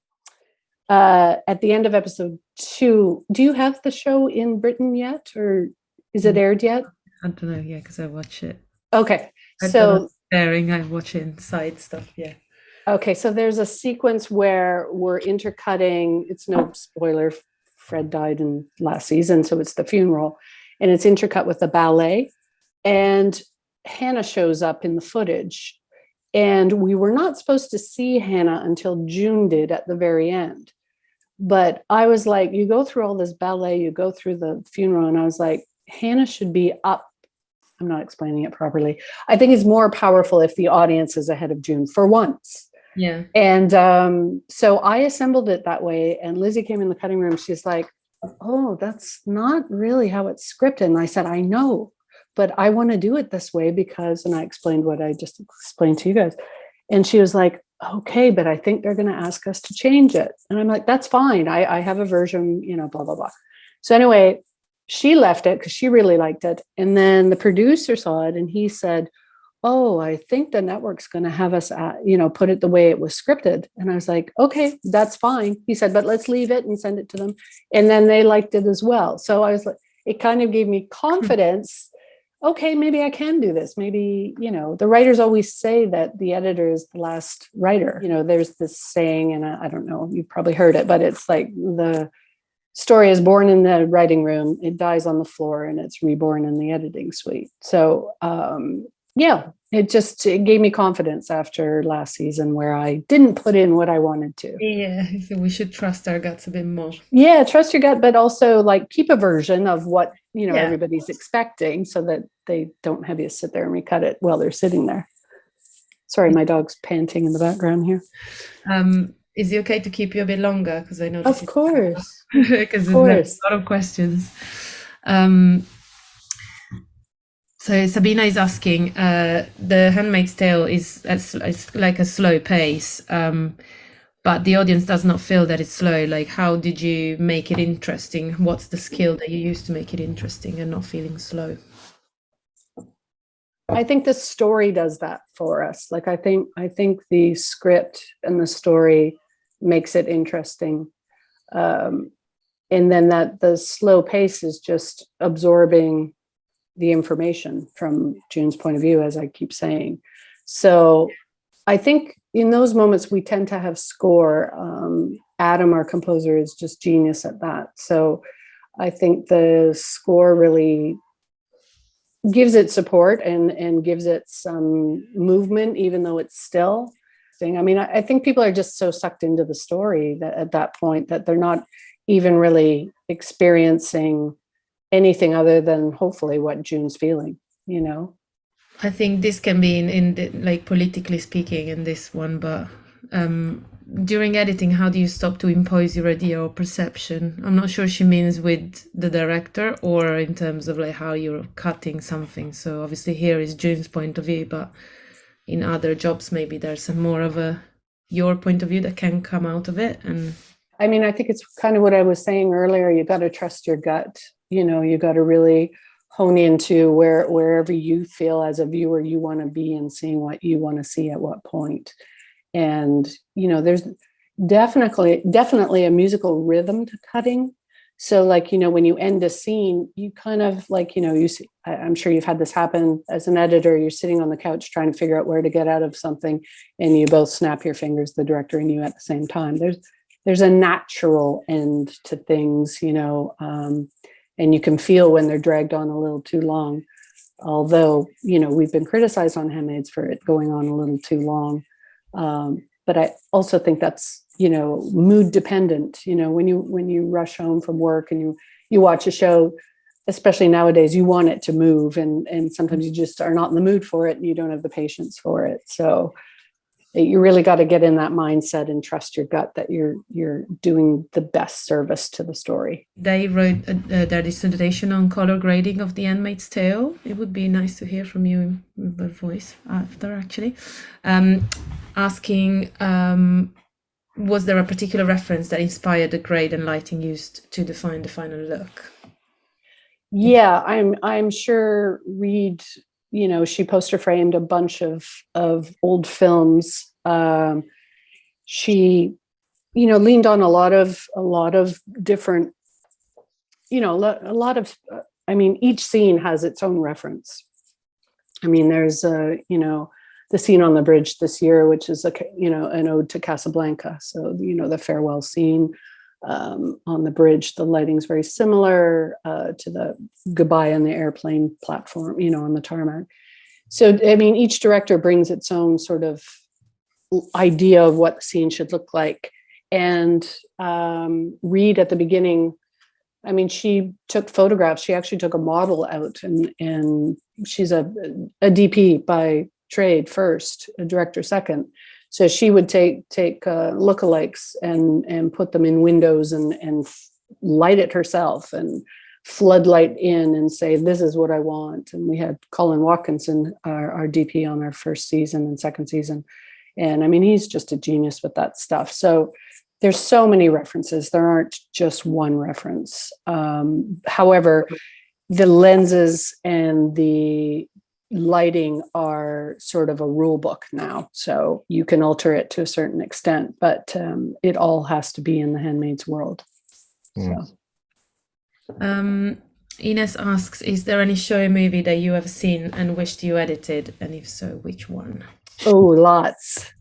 at the end of episode 2, do you have the show in Britain yet? Or is it aired yet? I don't know. Yeah, because I watch it. Okay. So I'm watching side stuff. Yeah. Okay. So there's a sequence where we're intercutting. It's no spoiler. Fred died in last season, so it's the funeral, and it's intercut with the ballet. And Hannah shows up in the footage, and we were not supposed to see Hannah until June did at the very end. But I was like, you go through all this ballet, you go through the funeral, and I was like, Hannah should be up. I'm not explaining it properly. I think it's more powerful if the audience is ahead of June for once. Yeah. And so I assembled it that way. And Lizzie came in the cutting room. She's like, oh, that's not really how it's scripted. And I said, I know, but I want to do it this way because, and I explained what I just explained to you guys. And she was like, okay, but I think they're going to ask us to change it. And I'm like, that's fine. I have a version, blah, blah, blah. So anyway, she left it because she really liked it. And then the producer saw it and he said, oh, I think the network's going to have us, put it the way it was scripted. And I was like, okay, that's fine. He said, but let's leave it and send it to them. And then they liked it as well. So I was like, it kind of gave me confidence. Okay, maybe I can do this. Maybe, the writers always say that the editor is the last writer. There's this saying, and I don't know, you've probably heard it, but it's like the story is born in the writing room, it dies on the floor, and it's reborn in the editing suite. So, it gave me confidence after last season where I didn't put in what I wanted to. Yeah, so we should trust our guts a bit more. Yeah, trust your gut, but also like keep a version of what everybody's expecting so that they don't have you sit there and recut it while they're sitting there. Sorry, my dog's panting in the background here. Is it okay to keep you a bit longer? Because I know of course, because there's a lot of questions. So Sabina is asking, the Handmaid's Tale is like a slow pace, but the audience does not feel that it's slow. Like, how did you make it interesting? What's the skill that you use to make it interesting and not feeling slow? I think the story does that for us. Like, I think the script and the story makes it interesting. And then that the slow pace is just absorbing the information from June's point of view, as I keep saying. So I think in those moments we tend to have score. Adam, our composer, is just genius at that. So I think the score really gives it support and gives it some movement, even though it's still. I mean, I think people are just so sucked into the story that at that point that they're not even really experiencing anything other than hopefully what June's feeling, I think this can be in the, like, politically speaking in this one, but during editing, how do you stop to impose your idea or perception? I'm not sure she means with the director or in terms of like how you're cutting something. So obviously here is June's point of view, but in other jobs maybe there's some more of a your point of view that can come out of it. And I mean, I think it's kind of what I was saying earlier. You got to trust your gut. You know, you got to really hone into wherever you feel as a viewer you want to be and seeing what you want to see at what point. And, you know, there's definitely a musical rhythm to cutting. So like, you know, when you end a scene, you kind of like, you know, you see, I'm sure you've had this happen as an editor, you're sitting on the couch trying to figure out where to get out of something and you both snap your fingers, the director and you at the same time. There's a natural end to things, you know, and you can feel when they're dragged on a little too long. Although, you know, we've been criticized on Handmaids for it going on a little too long. But I also think that's, you know, mood dependent. You know, when you rush home from work and you watch a show, especially nowadays, you want it to move, and sometimes you just are not in the mood for it and you don't have the patience for it. So you really got to get in that mindset and trust your gut that you're doing the best service to the story. They wrote their dissertation on color grading of The Handmaid's Tale. It would be nice to hear from you in the voice after, actually. Asking, was there a particular reference that inspired the grade and lighting used to define the final look? Yeah, I'm sure Reed, you know, she poster framed a bunch of old films. She, you know, leaned on a lot of different, you know, a lot of, I mean, each scene has its own reference. I mean, there's you know, the scene on the bridge this year, which is you know, an ode to Casablanca. So, you know, the farewell scene on the bridge, the lighting's very similar to the goodbye on the airplane platform, you know, on the tarmac. So, I mean, each director brings its own sort of idea of what the scene should look like. And Reed at the beginning, I mean, she took photographs. She actually took a model out, and she's a DP by trade first, a director second. So she would take lookalikes and put them in windows and light it herself and floodlight in and say, this is what I want. And we had Colin Watkinson, our DP, on our first season and second season. And I mean, he's just a genius with that stuff. So there's so many references. There aren't just one reference. However, the lenses and the lighting are sort of a rule book now. So you can alter it to a certain extent, but it all has to be in the Handmaid's world. Mm. So. Ines asks, is there any show or movie that you have seen and wished you edited? And if so, which one? Oh, lots.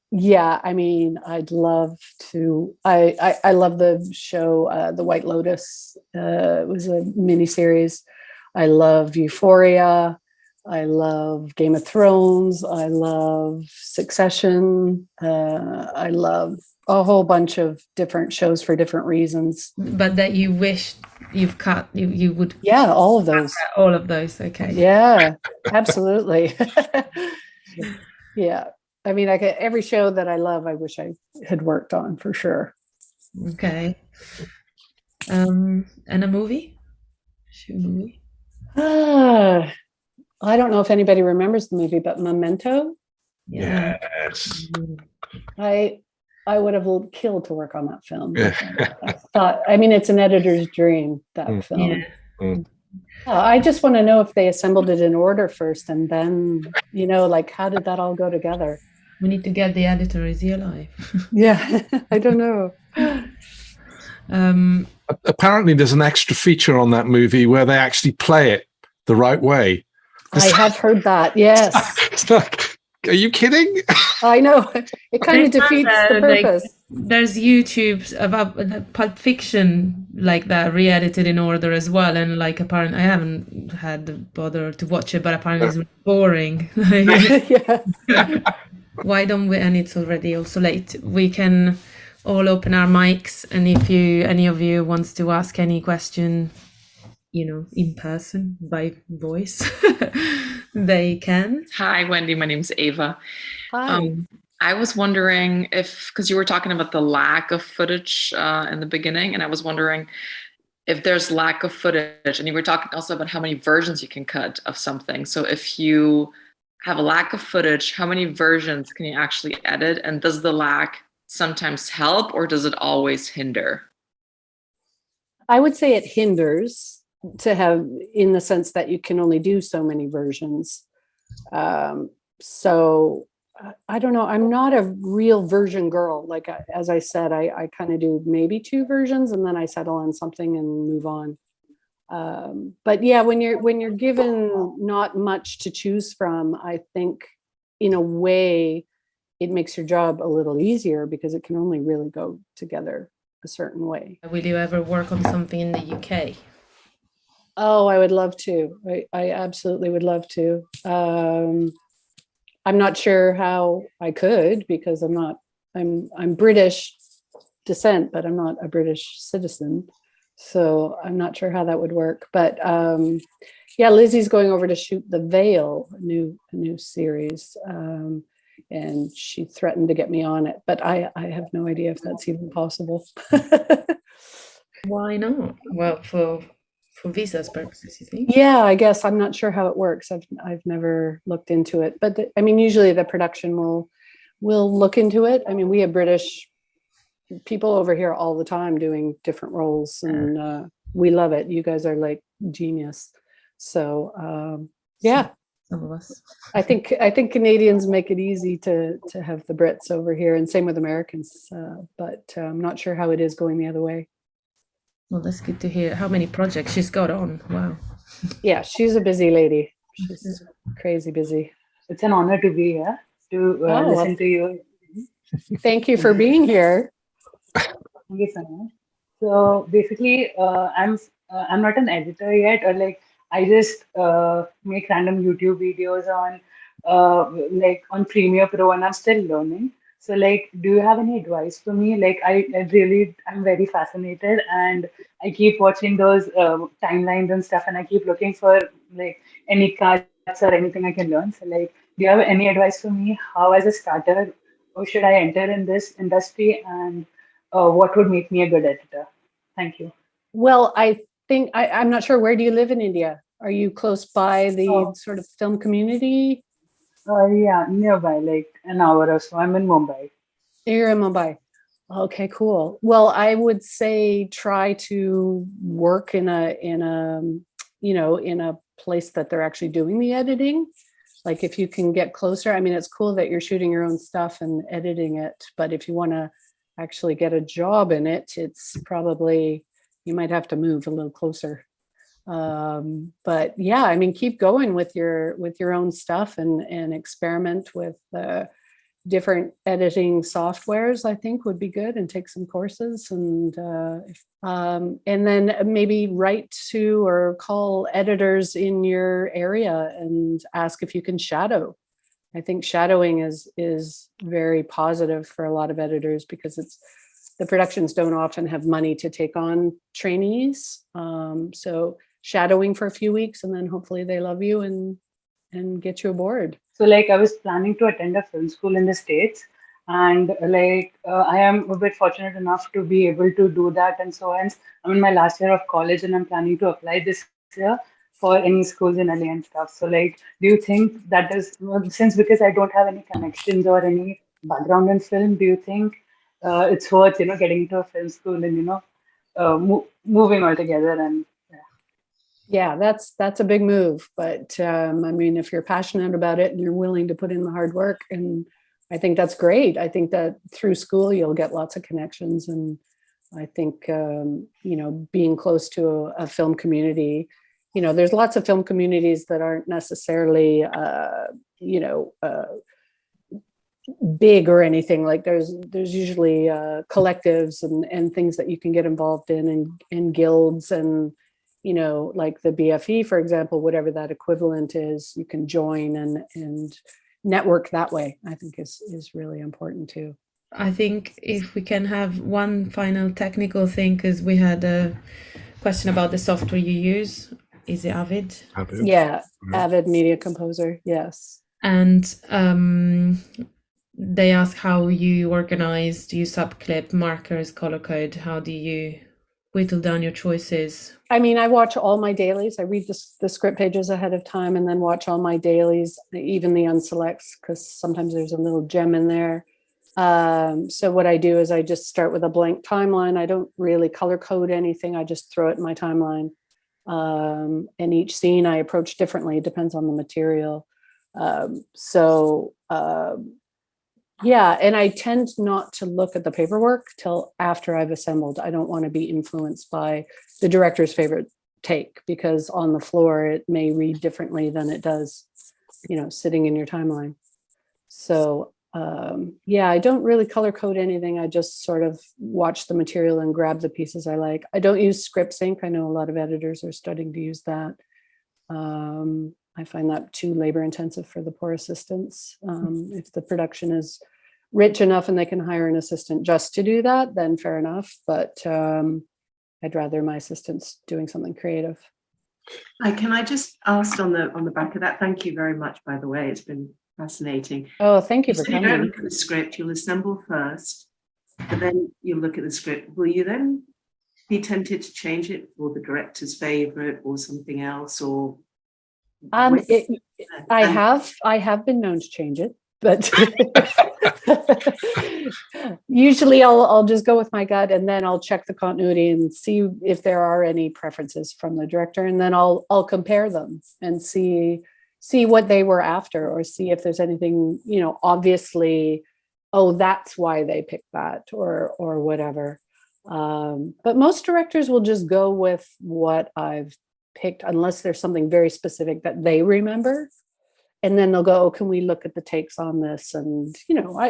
Yeah, I mean, I'd love to. I love the show, The White Lotus. It was a miniseries. I love Euphoria. I love Game of Thrones. I love Succession. I love a whole bunch of different shows for different reasons. But that you wish you've cut, you would. Yeah, all of those. All of those, okay. Yeah, absolutely. Yeah. I mean, every show that I love, I wish I had worked on for sure. Okay. And a movie? Show movie? I don't know if anybody remembers the movie, but Memento. Yeah. Yes. I would have killed to work on that film. I mean, it's an editor's dream, that film. Yeah. Mm. I just want to know if they assembled it in order first, and then, you know, like, how did that all go together? We need to get the editor. Is he alive? Yeah, I don't know. Apparently, there's an extra feature on that movie where they actually play it the right way. I have heard that. Yes. It's like, are you kidding? I know. It kind of defeats the purpose. There's YouTube's about Pulp Fiction like that, re-edited in order as well, and like apparently I haven't had the bother to watch it, but apparently it's boring. Yeah. Why don't we? And it's already also late. We can all open our mics, and if any of you wants to ask any question, in person by voice, they can. Hi, Wendy. My name's Ava. Hi. I was wondering because you were talking about the lack of footage in the beginning, and I was wondering if there's lack of footage, and you were talking also about how many versions you can cut of something. So if you have a lack of footage, how many versions can you actually edit? And does the lack sometimes help, or does it always hinder? I would say it hinders to have, in the sense that you can only do so many versions. So I don't know. I'm not a real version girl. Like, as I said, I kind of do maybe 2 versions and then I settle on something and move on. But yeah, when you're given not much to choose from, I think in a way it makes your job a little easier because it can only really go together a certain way. Will you ever work on something in the UK? Oh, I would love to. I absolutely would love to. I'm not sure how I could because I'm British descent, but I'm not a British citizen. So I'm not sure how that would work. But yeah, Lizzie's going over to shoot The Veil, a new series. And she threatened to get me on it, but I have no idea if that's even possible. Why not? Well, for visas purposes, you think? Yeah, I guess I'm not sure how it works. I've never looked into it, but I mean, usually the production will look into it. I mean, we have British people over here all the time doing different roles, and we love it. You guys are like genius. So yeah, Some of us. I think Canadians make it easy to have the Brits over here, and same with Americans. But I'm not sure how it is going the other way. Well, that's good to hear. How many projects she's got on? Wow. Yeah, she's a busy lady. She's crazy busy. It's an honor to be here to listen to you. Thank you for being here. Thank you so much. So basically, I'm not an editor yet, or like I just make random YouTube videos on like on Premiere Pro, and I'm still learning. So like, do you have any advice for me? Like, I'm very fascinated, and I keep watching those timelines and stuff, and I keep looking for like any cuts or anything I can learn. So like, do you have any advice for me? How, as a starter, or should I enter in this industry, and what would make me a good editor? Thank you. Well, I think I'm not sure. Where do you live in India? Are you close by the sort of film community? Yeah, nearby, like an hour or so. I'm in Mumbai. You're in Mumbai. Okay, cool. Well, I would say try to work in a place that they're actually doing the editing. Like, if you can get closer, I mean, it's cool that you're shooting your own stuff and editing it, but if you want to actually get a job in it, it's probably, you might have to move a little closer. But yeah, I mean, keep going with your own stuff and experiment with different editing softwares. I think would be good, and take some courses, and then maybe write to or call editors in your area and ask if you can shadow. I think shadowing is very positive for a lot of editors, because the productions don't often have money to take on trainees. So shadowing for a few weeks, and then hopefully they love you and get you aboard. So like, I was planning to attend a film school in the States, and like I am a bit fortunate enough to be able to do that. And so hence I'm in my last year of college, and I'm planning to apply this year for any schools in LA and stuff. So like, do you think that is, since because I don't have any connections or any background in film, do you think it's worth getting into a film school and moving altogether? And Yeah, that's a big move. But I mean, if you're passionate about it and you're willing to put in the hard work, and I think that's great. I think that through school you'll get lots of connections, and I think being close to a film community, there's lots of film communities that aren't necessarily big or anything. Like, there's usually collectives and things that you can get involved in, and guilds, and like the BFE, for example, whatever that equivalent is, you can join and network that way. I think is really important too. I think if we can have one final technical thing, because we had question about the software you use. Is it Avid? Yeah, Avid Media Composer. Yes. And they ask how you organize. Do you subclip, markers, color code? How do you whittle down your choices? I mean, I watch all my dailies. I read the script pages ahead of time and then watch all my dailies, even the unselects, because sometimes there's a little gem in there. So what I do is I just start with a blank timeline. I don't really color code anything. I just throw it in my timeline. And each scene I approach differently. It depends on the material. Yeah, and I tend not to look at the paperwork till after I've assembled. I don't want to be influenced by the director's favorite take, because on the floor it may read differently than it does, sitting in your timeline. So yeah, I don't really color code anything. I just sort of watch the material and grab the pieces I like. I don't use script sync. I know a lot of editors are starting to use that. I find that too labor intensive for the poor assistants. If the production is rich enough and they can hire an assistant just to do that, then fair enough. But I'd rather my assistants doing something creative. Can I just ask on the back of that? Thank you very much, by the way. It's been fascinating. Oh, thank you for So you coming. don't look at the script, you'll assemble first, but then you'll look at the script. Will you then be tempted to change it for the director's favorite or something else? Or I have been known to change it, but usually I'll just go with my gut, and then I'll check the continuity and see if there are any preferences from the director, and then I'll compare them and see what they were after, or see if there's anything, obviously, oh, that's why they picked that, or whatever. But most directors will just go with what I've picked, unless there's something very specific that they remember. And then they'll go, oh, can we look at the takes on this? And,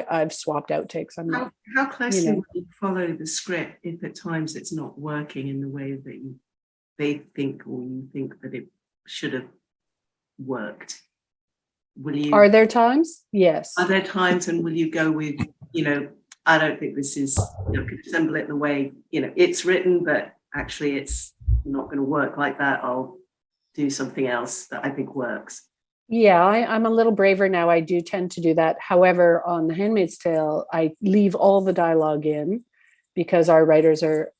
I've swapped out takes. I'm not, how closely will you follow the script if at times it's not working in the way that they think, or you think that it should have worked? Are there times? Yes. Are there times, and will you go with, I don't think this is, could assemble it in the way, it's written, but actually it's not going to work like that. I'll do something else that I think works. Yeah, I'm a little braver now. I do tend to do that. However, on The Handmaid's Tale, I leave all the dialogue in, because our writers are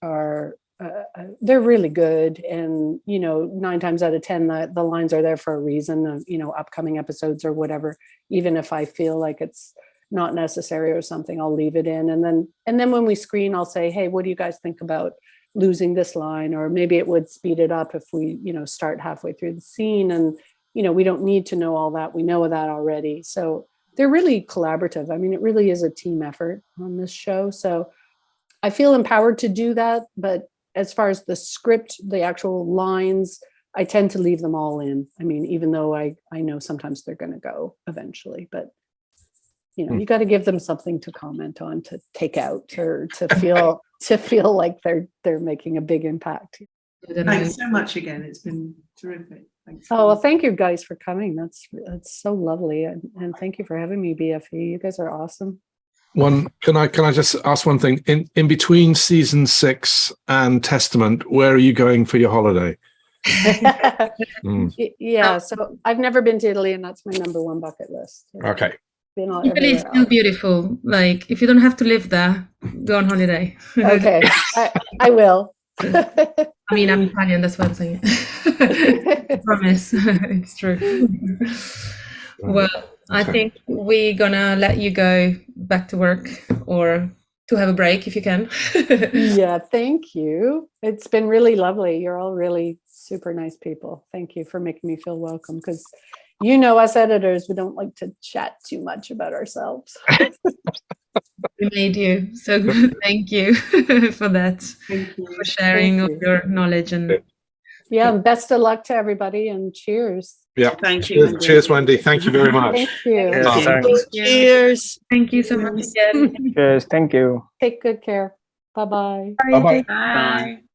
they're really good, and 9 times out of 10 the lines are there for a reason, upcoming episodes or whatever. Even if I feel like it's not necessary or something, I'll leave it in, and then when we screen, I'll say, hey, what do you guys think about losing this line? Or maybe it would speed it up if we start halfway through the scene, and we don't need to know all that. We know that already. So they're really collaborative. I mean, it really is a team effort on this show. So I feel empowered to do that. But as far as the script, the actual lines, I tend to leave them all in. I mean, even though I know sometimes they're going to go eventually, but you got to give them something to comment on, to take out, or to feel like they're making a big impact. Thanks so much again. It's been terrific. Thanks. Oh, well, thank you guys for coming. That's so lovely, and thank you for having me, BFE. You guys are awesome. Can I just ask one thing? In between season 6 and Testament, where are you going for your holiday? Yeah, so I've never been to Italy, and that's my #1 bucket list. Okay. Italy is still beautiful. Like, if you don't have to live there, go on holiday. Okay, I will. I mean, I'm Italian, that's why I'm saying it. I promise. It's true. Well, I think we're gonna let you go back to work, or to have a break if you can. Yeah, thank you. It's been really lovely. You're all really super nice people. Thank you for making me feel welcome, because us editors, we don't like to chat too much about ourselves. We made you, so thank you for that. Thank you. For sharing of your knowledge. And yeah, best of luck to everybody, and cheers. Yeah. Thank you. Cheers, Wendy. Thank you very much. Thank you. Yes, thanks. Cheers. thank you so much again. Cheers. Thank you. Take good care. Bye-bye. Bye-bye. Bye.